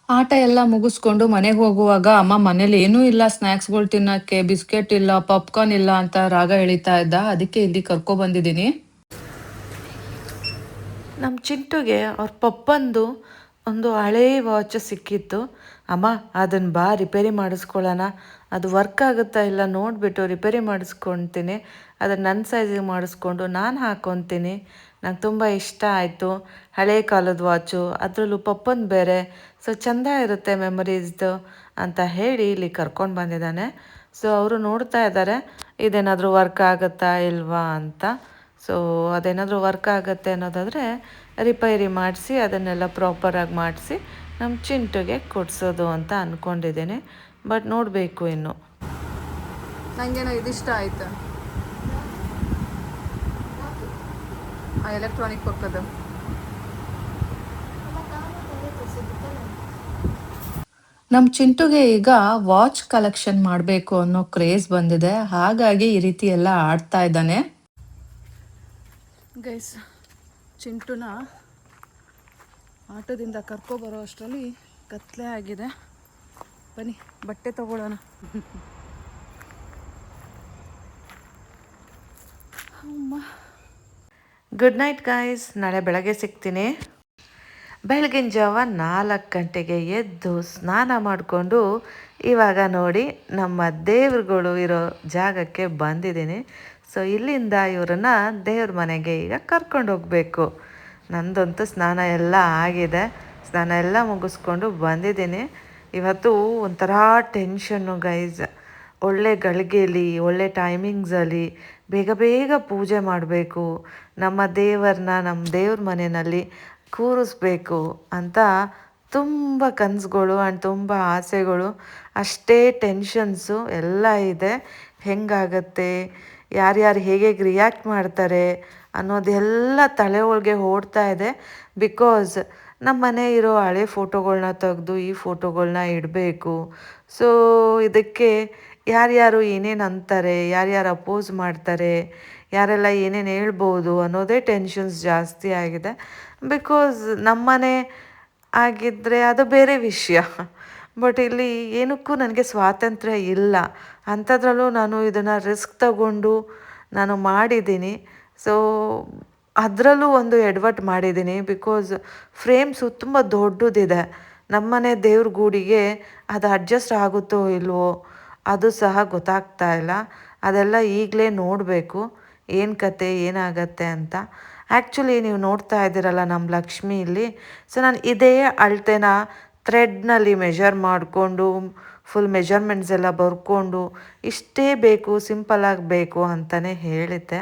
ಆಟ ಎಲ್ಲ ಮುಗಿಸ್ಕೊಂಡು ಮನೆಗೆ ಹೋಗುವಾಗ ಅಮ್ಮ ಮನೇಲಿ ಏನೂ ಇಲ್ಲ ಸ್ನ್ಯಾಕ್ಸ್ಗಳು ತಿನ್ನೋಕ್ಕೆ, ಬಿಸ್ಕೆಟ್ ಇಲ್ಲ, ಪಾಪ್ಕಾರ್ನ್ ಇಲ್ಲ ಅಂತ ರಾಗ ಎಳಿತಾ ಇದ್ದ. ಅದಕ್ಕೆ ಇಲ್ಲಿ ಕರ್ಕೊಬಂದಿದ್ದೀನಿ. ನಮ್ಮ ಚಿಂಟುಗೆ ಅವ್ರ ಪಪ್ಪಂದು ಒಂದು ಹಳೇ ವಾಚ್ ಸಿಕ್ಕಿತ್ತು. ಅಮ್ಮ ಅದನ್ನು ಬಾ ರಿಪೇರಿ ಮಾಡಿಸ್ಕೊಳ್ಳೋಣ, ಅದು ವರ್ಕ್ ಆಗುತ್ತಾ ಇಲ್ಲ ನೋಡಿಬಿಟ್ಟು ರಿಪೇರಿ ಮಾಡಿಸ್ಕೊತೀನಿ, ಅದನ್ನು ನನ್ನ ಸೈಜಿಗೆ ಮಾಡಿಸ್ಕೊಂಡು ನಾನು ಹಾಕ್ಕೊತೀನಿ, ನಂಗೆ ತುಂಬ ಇಷ್ಟ ಆಯಿತು. ಹಳೇ ಕಾಲದ ವಾಚು, ಅದರಲ್ಲೂ ಪಪ್ಪಂದು ಬೇರೆ, ಸೊ ಚೆಂದ ಇರುತ್ತೆ ಮೆಮರೀಸ್ದು ಅಂತ ಹೇಳಿ ಇಲ್ಲಿ ಕರ್ಕೊಂಡು ಬಂದಿದ್ದಾನೆ. ಸೊ ಅವರು ನೋಡ್ತಾ ಇದ್ದಾರೆ ಇದೇನಾದರೂ ವರ್ಕ್ ಆಗುತ್ತಾ ಇಲ್ವಾ ಅಂತ. ಸೊ ಅದೇನಾದರೂ ವರ್ಕ್ ಆಗುತ್ತೆ ಅನ್ನೋದಾದರೆ ರಿಪೇರಿ ಮಾಡಿಸಿ ಅದನ್ನೆಲ್ಲ ಪ್ರಾಪರಾಗಿ ಮಾಡಿಸಿ ನಮ್ಮ ಚಿಂಟುಗೆ ಕೊಡಿಸೋದು ಅಂತ ಅಂದ್ಕೊಂಡಿದ್ದೀನಿ. ಬಟ್ ನೋಡಬೇಕು ಇನ್ನು. ನನಗೇನೋ ಇದಿಷ್ಟ ಆಯಿತು, ಆ ಎಲೆಕ್ಟ್ರಾನಿಕ್ ಪಕ್ಕದ. ನಮ್ಮ ಚಿಂಟುಗೆ ಈಗ ವಾಚ್ ಕಲೆಕ್ಷನ್ ಮಾಡಬೇಕು ಅನ್ನೋ ಕ್ರೇಜ್ ಬಂದಿದೆ. ಹಾಗಾಗಿ ಈ ರೀತಿ ಎಲ್ಲ ಆಡ್ತಾ ಇದ್ದಾನೆ. ಗೈಸ್, ಚಿಂಟುನ ಆಟೋದಿಂದ ಕರ್ಕೊಬರೋ ಅಷ್ಟರಲ್ಲಿ ಕತ್ಲೆ ಆಗಿದೆ. ಬನ್ನಿ ಬಟ್ಟೆ ತಗೊಳ್ಳೋಣ. ಗುಡ್ ನೈಟ್ ಗಾಯ್ಸ್, ನಾಳೆ ಬೆಳಗ್ಗೆ ಸಿಗ್ತೀನಿ. ಬೆಳಗಿನ ಜಾವ 4 ಗಂಟೆಗೆ ಎದ್ದು ಸ್ನಾನ ಮಾಡಿಕೊಂಡು ಇವಾಗ ನೋಡಿ ನಮ್ಮ ದೇವ್ರುಗಳು ಇರೋ ಜಾಗಕ್ಕೆ ಬಂದಿದ್ದೀನಿ. ಸೊ ಇಲ್ಲಿಂದ ಇವ್ರನ್ನ ದೇವ್ರ ಮನೆಗೆ ಈಗ ಕರ್ಕೊಂಡು ಹೋಗಬೇಕು. ನಂದಂತೂ ಸ್ನಾನ ಎಲ್ಲ ಆಗಿದೆ, ಸ್ನಾನ ಎಲ್ಲ ಮುಗಿಸ್ಕೊಂಡು ಬಂದಿದ್ದೀನಿ. ಇವತ್ತು ಒಂಥರ ಟೆನ್ಷನ್ನು ಗೈಸ್. ಒಳ್ಳೆ ಗಳಿಗೆಯಲ್ಲಿ ಒಳ್ಳೆ ಟೈಮಿಂಗ್ಸಲ್ಲಿ ಬೇಗ ಬೇಗ ಪೂಜೆ ಮಾಡಬೇಕು, ನಮ್ಮ ದೇವರನ್ನ ನಮ್ಮ ದೇವ್ರ ಮನೆಯಲ್ಲಿ ಕೂರಿಸ್ಬೇಕು ಅಂತ ತುಂಬ ಕನಸುಗಳು ಆ್ಯಂಡ್ ತುಂಬ ಆಸೆಗಳು, ಅಷ್ಟೇ ಟೆನ್ಷನ್ಸು ಎಲ್ಲ ಇದೆ. ಹೆಂಗಾಗತ್ತೆ, ಯಾರ್ಯಾರು ಹೇಗೆ ರಿಯಾಕ್ಟ್ ಮಾಡ್ತಾರೆ ಅನ್ನೋದೆಲ್ಲ ತಲೆ ಒಳಗೆ ಓಡ್ತಾ ಇದೆ. ಬಿಕಾಸ್ ನಮ್ಮ ಮನೆ ಇರೋ ಹಳೆ ಫೋಟೋಗಳ್ನ ತೆಗೆದು ಈ ಫೋಟೋಗಳ್ನ ಇಡಬೇಕು. ಸೊ ಇದಕ್ಕೆ ಯಾರ್ಯಾರು ಏನೇನು ಅಂತಾರೆ, ಯಾರ್ಯಾರು ಅಪೋಸ್ ಮಾಡ್ತಾರೆ, ಯಾರೆಲ್ಲ ಏನೇನು ಹೇಳ್ಬೋದು ಅನ್ನೋದೇ ಟೆನ್ಷನ್ಸ್ ಜಾಸ್ತಿ ಆಗಿದೆ. ಬಿಕಾಸ್ ನಮ್ಮನೆ ಆಗಿದ್ದರೆ ಅದು ಬೇರೆ ವಿಷಯ. ಬಟ್ ಇಲ್ಲಿ ಏನಕ್ಕೂ ನನಗೆ ಸ್ವಾತಂತ್ರ್ಯ ಇಲ್ಲ. ಅಂಥದ್ರಲ್ಲೂ ನಾನು ಇದನ್ನು ರಿಸ್ಕ್ ತಗೊಂಡು ನಾನು ಮಾಡಿದ್ದೀನಿ. ಸೊ ಅದರಲ್ಲೂ ಒಂದು ಎಡವಟ್ಟು ಮಾಡಿದ್ದೀನಿ. ಬಿಕಾಸ್ ಫ್ರೇಮ್ಸು ತುಂಬ ದೊಡ್ಡದಿದೆ. ನಮ್ಮನೆ ದೇವ್ರ ಗೂಡಿಗೆ ಅದು ಅಡ್ಜಸ್ಟ್ ಆಗುತ್ತೋ ಇಲ್ವೋ ಅದು ಸಹ ಗೊತ್ತಾಗ್ತಾ ಇಲ್ಲ. ಅದೆಲ್ಲ ಈಗಲೇ ನೋಡಬೇಕು ಏನು ಕತೆ ಏನಾಗತ್ತೆ ಅಂತ. ಆ್ಯಕ್ಚುಲಿ ನೀವು ನೋಡ್ತಾ ಇದ್ದೀರಲ್ಲ ನಮ್ಮ ಲಕ್ಷ್ಮಿ ಇಲ್ಲಿ. ಸೊ ನಾನು ಇದೇ ಅಳತೆನ ಥ್ರೆಡ್ನಲ್ಲಿ ಮೆಷರ್ ಮಾಡಿಕೊಂಡು ಫುಲ್ ಮೆಷರ್ಮೆಂಟ್ಸ್ ಎಲ್ಲ ಬರ್ಕೊಂಡು ಇಷ್ಟೇ ಬೇಕು, ಸಿಂಪಲಾಗಿ ಬೇಕು ಅಂತಲೇ ಹೇಳಿದ್ದೆ.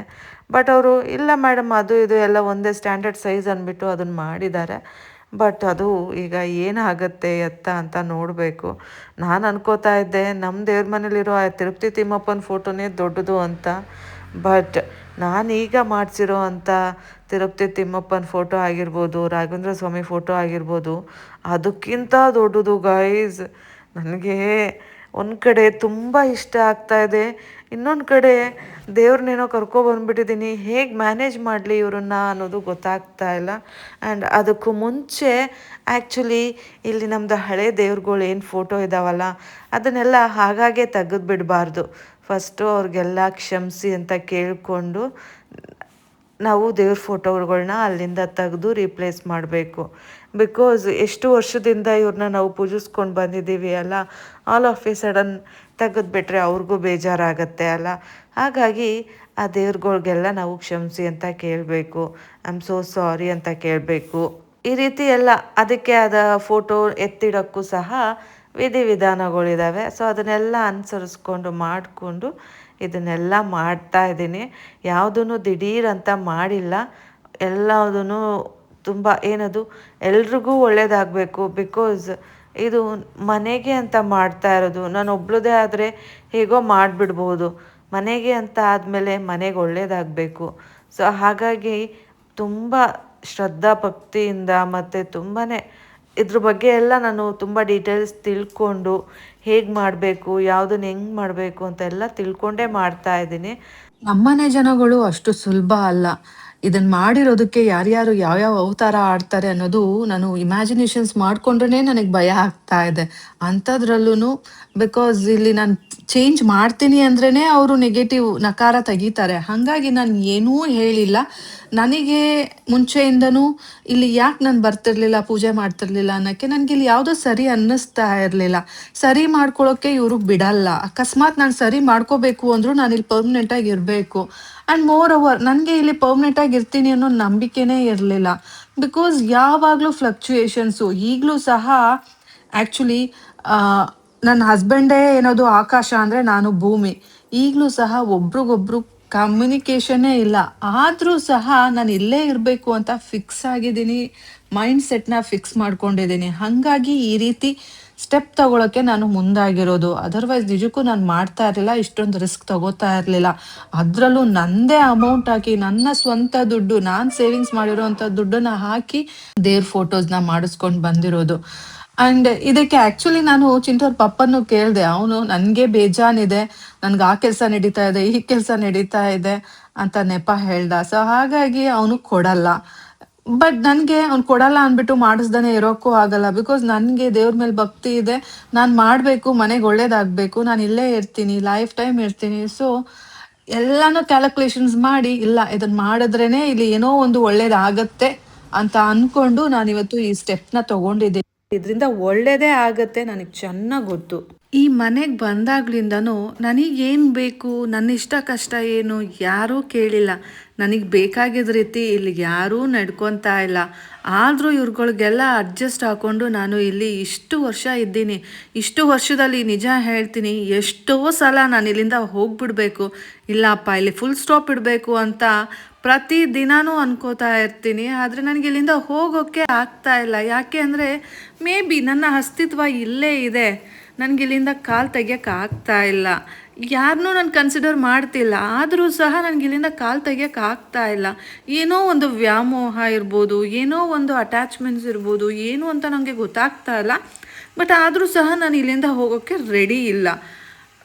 ಬಟ್ ಅವರು ಇಲ್ಲ ಮೇಡಮ್ ಅದು ಇದು ಎಲ್ಲ ಒಂದೇ ಸ್ಟ್ಯಾಂಡರ್ಡ್ ಸೈಜ್ ಅಂದ್ಬಿಟ್ಟು ಅದನ್ನು ಮಾಡಿದ್ದಾರೆ. ಬಟ್ ಅದು ಈಗ ಏನಾಗುತ್ತೆ ಎತ್ತ ಅಂತ ನೋಡಬೇಕು. ನಾನು ಅನ್ಕೋತಾ ಇದ್ದೆ ನಮ್ಮ ದೇವ್ರ ಮನೇಲಿರೋ ಆ ತಿರುಪತಿ ತಿಮ್ಮಪ್ಪನ ಫೋಟೋನೇ ದೊಡ್ಡದು ಅಂತ. ಬಟ್ ನಾನೀಗ ಮಾಡಿಸಿರೋ ಅಂಥ ತಿರುಪತಿ ತಿಮ್ಮಪ್ಪನ ಫೋಟೋ ಆಗಿರ್ಬೋದು, ರಾಘವೇಂದ್ರ ಸ್ವಾಮಿ ಫೋಟೋ ಆಗಿರ್ಬೋದು, ಅದಕ್ಕಿಂತ ದೊಡ್ಡದು ಗೈಸ್. ನನಗೆ ಒಂದು ಕಡೆ ತುಂಬ ಇಷ್ಟ ಆಗ್ತಾಯಿದೆ, ಇನ್ನೊಂದು ಕಡೆ ದೇವ್ರನ್ನೇನೋ ಕರ್ಕೊಬಂದ್ಬಿಟ್ಟಿದ್ದೀನಿ, ಹೇಗೆ ಮ್ಯಾನೇಜ್ ಮಾಡಲಿ ಇವ್ರನ್ನ ಅನ್ನೋದು ಗೊತ್ತಾಗ್ತಾ ಇಲ್ಲ. ಆ್ಯಂಡ್ ಅದಕ್ಕೂ ಮುಂಚೆ ಆ್ಯಕ್ಚುಲಿ ಇಲ್ಲಿ ನಮ್ಮದು ಹಳೆ ದೇವ್ರುಗಳು ಏನು ಫೋಟೋ ಇದ್ದಾವಲ್ಲ ಅದನ್ನೆಲ್ಲ ಹಾಗಾಗೆ ತೆಗೆದುಬಿಡಬಾರ್ದು. ಫಸ್ಟು ಅವ್ರಿಗೆಲ್ಲ ಕ್ಷಮಿಸಿ ಅಂತ ಕೇಳಿಕೊಂಡು ನಾವು ದೇವ್ರ ಫೋಟೋಗಳನ್ನ ಅಲ್ಲಿಂದ ತೆಗೆದು ರೀಪ್ಲೇಸ್ ಮಾಡಬೇಕು. ಬಿಕಾಸ್ ಎಷ್ಟು ವರ್ಷದಿಂದ ಇವ್ರನ್ನ ನಾವು ಪೂಜಿಸ್ಕೊಂಡು ಬಂದಿದ್ದೀವಿ ಅಲ್ಲ, ಆಲ್ ಆಫ್ ಎ ಸಡನ್ ತೆಗೆದುಬಿಟ್ರೆ ಅವ್ರಿಗೂ ಬೇಜಾರಾಗತ್ತೆ ಅಲ್ಲ. ಹಾಗಾಗಿ ಆ ದೇವ್ರುಗಳಿಗೆಲ್ಲ ನಾವು ಕ್ಷಮಿಸಿ ಅಂತ ಕೇಳಬೇಕು, ಐ ಆಮ್ ಸೋ ಸಾರಿ ಅಂತ ಕೇಳಬೇಕು. ಈ ರೀತಿ ಎಲ್ಲ ಅದಕ್ಕೆ ಆದ ಫೋಟೋ ಎತ್ತಿಡೋಕ್ಕೂ ಸಹ ವಿಧಿವಿಧಾನಗಳಿದ್ದಾವೆ. ಸೊ ಅದನ್ನೆಲ್ಲ ಅನುಸರಿಸ್ಕೊಂಡು ಮಾಡಿಕೊಂಡು ಇದನ್ನೆಲ್ಲ ಮಾಡ್ತಾಯಿದ್ದೀನಿ. ಯಾವುದೂ ದಿಢೀರಂತ ಮಾಡಿಲ್ಲ, ಎಲ್ಲದೂ ತುಂಬ ಏನದು ಎಲ್ರಿಗೂ ಒಳ್ಳೆಯದಾಗಬೇಕು. ಬಿಕಾಸ್ ಇದು ಮನೆಗೆ ಅಂತ ಮಾಡ್ತಾ ಇರೋದು. ನಾನು ಒಬ್ಳದೇ ಆದರೆ ಹೇಗೋ ಮಾಡಿಬಿಡ್ಬೋದು, ಮನೆಗೆ ಅಂತ ಆದಮೇಲೆ ಮನೆಗೆ ಒಳ್ಳೆಯದಾಗಬೇಕು. ಸೊ ಹಾಗಾಗಿ ತುಂಬ ಶ್ರದ್ಧಾ ಭಕ್ತಿಯಿಂದ ಮತ್ತು ತುಂಬಾ ಇದ್ರ ಬಗ್ಗೆ ಎಲ್ಲ ನಾನು ತುಂಬ ಡೀಟೇಲ್ಸ್ ತಿಳ್ಕೊಂಡು ಹೇಗೆ ಮಾಡಬೇಕು, ಯಾವುದನ್ನು ಹೆಂಗೆ ಮಾಡಬೇಕು ಅಂತೆಲ್ಲ ತಿಳ್ಕೊಂಡೇ ಮಾಡ್ತಾಯಿದ್ದೀನಿ. ನಮ್ಮನೆ ಜನಗಳು ಅಷ್ಟು ಸುಲಭ ಅಲ್ಲ. ಇದನ್ನು ಮಾಡಿರೋದಕ್ಕೆ ಯಾರ್ಯಾರು ಯಾವ್ಯಾವ ಅವತಾರ ಆಡ್ತಾರೆ ಅನ್ನೋದು ನಾನು ಇಮ್ಯಾಜಿನೇಷನ್ಸ್ ಮಾಡ್ಕೊಂಡ್ರೆ ನನಗೆ ಭಯ ಆಗ್ತಾ ಇದೆ. ಅಂಥದ್ರಲ್ಲೂ ಬಿಕಾಸ್ ಇಲ್ಲಿ ನಾನು ಚೇಂಜ್ ಮಾಡ್ತೀನಿ ಅಂದ್ರೇ ಅವರು ನೆಗೆಟಿವ್ ನಕಾರ ತೆಗಿತಾರೆ. ಹಾಗಾಗಿ ನಾನು ಏನೂ ಹೇಳಿಲ್ಲ. ನನಗೆ ಮುಂಚೆಯಿಂದನೂ ಇಲ್ಲಿ ಯಾಕೆ ನಾನು ಬರ್ತಿರ್ಲಿಲ್ಲ, ಪೂಜೆ ಮಾಡ್ತಿರ್ಲಿಲ್ಲ ಅನ್ನೋಕ್ಕೆ ನನಗೆ ಇಲ್ಲಿ ಯಾವುದೋ ಸರಿ ಅನ್ನಿಸ್ತಾ ಇರಲಿಲ್ಲ. ಸರಿ ಮಾಡ್ಕೊಳ್ಳೋಕ್ಕೆ ಇವರು ಬಿಡಲ್ಲ. ಅಕಸ್ಮಾತ್ ನಾನು ಸರಿ ಮಾಡ್ಕೋಬೇಕು ಅಂದರೂ ನಾನು ಇಲ್ಲಿ ಪರ್ಮನೆಂಟಾಗಿ ಇರಬೇಕು. ಆ್ಯಂಡ್ ಮೋರ್ ಓವರ್ ನನಗೆ ಇಲ್ಲಿ ಪರ್ಮನೆಂಟಾಗಿ ಇರ್ತೀನಿ ಅನ್ನೋ ನಂಬಿಕೆನೇ ಇರಲಿಲ್ಲ. ಬಿಕಾಸ್ ಯಾವಾಗಲೂ ಫ್ಲಕ್ಚುಯೇಷನ್ಸು. ಈಗಲೂ ಸಹ ಆ್ಯಕ್ಚುಲಿ ನನ್ನ ಹಸ್ಬೆಂಡೇ ಏನದು ಆಕಾಶ ಅಂದರೆ ನಾನು ಭೂಮಿ. ಈಗಲೂ ಸಹ ಒಬ್ರಿಗೊಬ್ರು ಕಮ್ಯುನಿಕೇಷನ್ನೇ ಇಲ್ಲ. ಆದರೂ ಸಹ ನಾನು ಇಲ್ಲೇ ಇರಬೇಕು ಅಂತ ಫಿಕ್ಸ್ ಆಗಿದ್ದೀನಿ, ಮೈಂಡ್ ಸೆಟ್ನ ಫಿಕ್ಸ್ ಮಾಡ್ಕೊಂಡಿದ್ದೀನಿ. ಹಾಗಾಗಿ ಈ ರೀತಿ ಸ್ಟೆಪ್ ತಗೊಳಕ್ಕೆ ನಾನು ಮುಂದಾಗಿರೋದು. ಅದರ್ವೈಸ್ ನಿಜಕ್ಕೂ ನಾನು ಮಾಡ್ತಾ ಇರಲಿಲ್ಲ, ಇಷ್ಟೊಂದು ರಿಸ್ಕ್ ತಗೋತಾ ಇರಲಿಲ್ಲ. ಅದರಲ್ಲೂ ನನ್ನದೇ ಅಮೌಂಟ್ ಹಾಕಿ, ನನ್ನ ಸ್ವಂತ ದುಡ್ಡು, ನಾನು ಸೇವಿಂಗ್ಸ್ ಮಾಡಿರೋವಂಥ ದುಡ್ಡನ್ನು ಹಾಕಿ ದೇವ್ರ ಫೋಟೋಸ್ನ ಮಾಡಿಸ್ಕೊಂಡು ಬಂದಿರೋದು. ಆ್ಯಂಡ್ ಇದಕ್ಕೆ ಆ್ಯಕ್ಚುಲಿ ನಾನು ಚಿಂಟೋರ್ ಪಪ್ಪನ್ನು ಕೇಳಿದೆ. ಅವನು ನನಗೆ ಬೇಜಾನಿದೆ, ನನಗೆ ಆ ಕೆಲಸ ನಡೀತಾ ಇದೆ, ಈ ಕೆಲಸ ನಡೀತಾ ಇದೆ ಅಂತ ನೆಪ ಹೇಳ್ದ. ಸೊ ಹಾಗಾಗಿ ಅವನು ಕೊಡಲ್ಲ. ಬಟ್ ನನಗೆ ಅವ್ನು ಕೊಡಲ್ಲ ಅಂದ್ಬಿಟ್ಟು ಮಾಡಿಸ್ದೇ ಇರೋಕ್ಕೂ ಆಗಲ್ಲ. ಬಿಕಾಸ್ ನನಗೆ ದೇವ್ರ ಮೇಲೆ ಭಕ್ತಿ ಇದೆ, ನಾನು ಮಾಡಬೇಕು, ಮನೆಗೆ ಒಳ್ಳೇದಾಗಬೇಕು, ನಾನು ಇಲ್ಲೇ ಇರ್ತೀನಿ, ಲೈಫ್ ಟೈಮ್ ಇರ್ತೀನಿ. ಸೊ ಎಲ್ಲನೂ ಕ್ಯಾಲ್ಕುಲೇಷನ್ಸ್ ಮಾಡಿ ಇಲ್ಲ ಇದನ್ನು ಮಾಡಿದ್ರೇ ಇಲ್ಲಿ ಏನೋ ಒಂದು ಒಳ್ಳೇದಾಗತ್ತೆ ಅಂತ ಅಂದ್ಕೊಂಡು ನಾನಿವತ್ತು ಈ ಸ್ಟೆಪ್ನ ತೊಗೊಂಡಿದ್ದೀನಿ. ಇದರಿಂದ ಒಳ್ಳೇದೇ ಆಗತ್ತೆ, ನನಗೆ ಚೆನ್ನಾಗಿ ಗೊತ್ತು. ಈ ಮನೆಗೆ ಬಂದಾಗ್ಲಿಂದನೂ ನನಗೇನು ಬೇಕು, ನನ್ನ ಇಷ್ಟ ಕಷ್ಟ ಏನು ಯಾರೂ ಕೇಳಿಲ್ಲ. ನನಗೆ ಬೇಕಾಗಿದ್ದ ರೀತಿ ಇಲ್ಲಿ ಯಾರೂ ನಡ್ಕೊತಾ ಇಲ್ಲ. ಆದರೂ ಇವ್ರುಗಳಿಗೆಲ್ಲ ಅಡ್ಜಸ್ಟ್ ಹಾಕ್ಕೊಂಡು ನಾನು ಇಲ್ಲಿ ಇಷ್ಟು ವರ್ಷ ಇದ್ದೀನಿ. ಇಷ್ಟು ವರ್ಷದಲ್ಲಿ ನಿಜ ಹೇಳ್ತೀನಿ, ಎಷ್ಟೋ ಸಲ ನಾನು ಇಲ್ಲಿಂದ ಹೋಗ್ಬಿಡ್ಬೇಕು, ಇಲ್ಲಪ್ಪ ಇಲ್ಲಿ ಫುಲ್ ಸ್ಟಾಪ್ ಇಡಬೇಕು ಅಂತ ಪ್ರತಿ ದಿನಾನೂ ಅನ್ಕೋತಾ ಇರ್ತೀನಿ. ಆದರೆ ನನಗೆ ಇಲ್ಲಿಂದ ಹೋಗೋಕ್ಕೆ ಆಗ್ತಾ ಇಲ್ಲ. ಯಾಕೆ ಅಂದರೆ ಮೇ ಬಿ ನನ್ನ ಅಸ್ತಿತ್ವ ಇಲ್ಲೇ ಇದೆ, ನನಗೆ ಇಲ್ಲಿಂದ ಕಾಲು ತೆಗಿಯೋಕ್ಕೆ ಆಗ್ತಾ ಇಲ್ಲ. ಯಾರನ್ನೂ ನಾನು ಕನ್ಸಿಡರ್ ಮಾಡ್ತಿಲ್ಲ, ಆದರೂ ಸಹ ನನಗೆ ಇಲ್ಲಿಂದ ಕಾಲು ತೆಗಿಯೋಕ್ಕೆ ಆಗ್ತಾ ಇಲ್ಲ. ಏನೋ ಒಂದು ವ್ಯಾಮೋಹ ಇರ್ಬೋದು, ಏನೋ ಒಂದು ಅಟ್ಯಾಚ್ಮೆಂಟ್ಸ್ ಇರ್ಬೋದು, ಏನು ಅಂತ ನನಗೆ ಗೊತ್ತಾಗ್ತಾ ಇಲ್ಲ. ಬಟ್ ಆದರೂ ಸಹ ನಾನು ಇಲ್ಲಿಂದ ಹೋಗೋಕ್ಕೆ ರೆಡಿ ಇಲ್ಲ.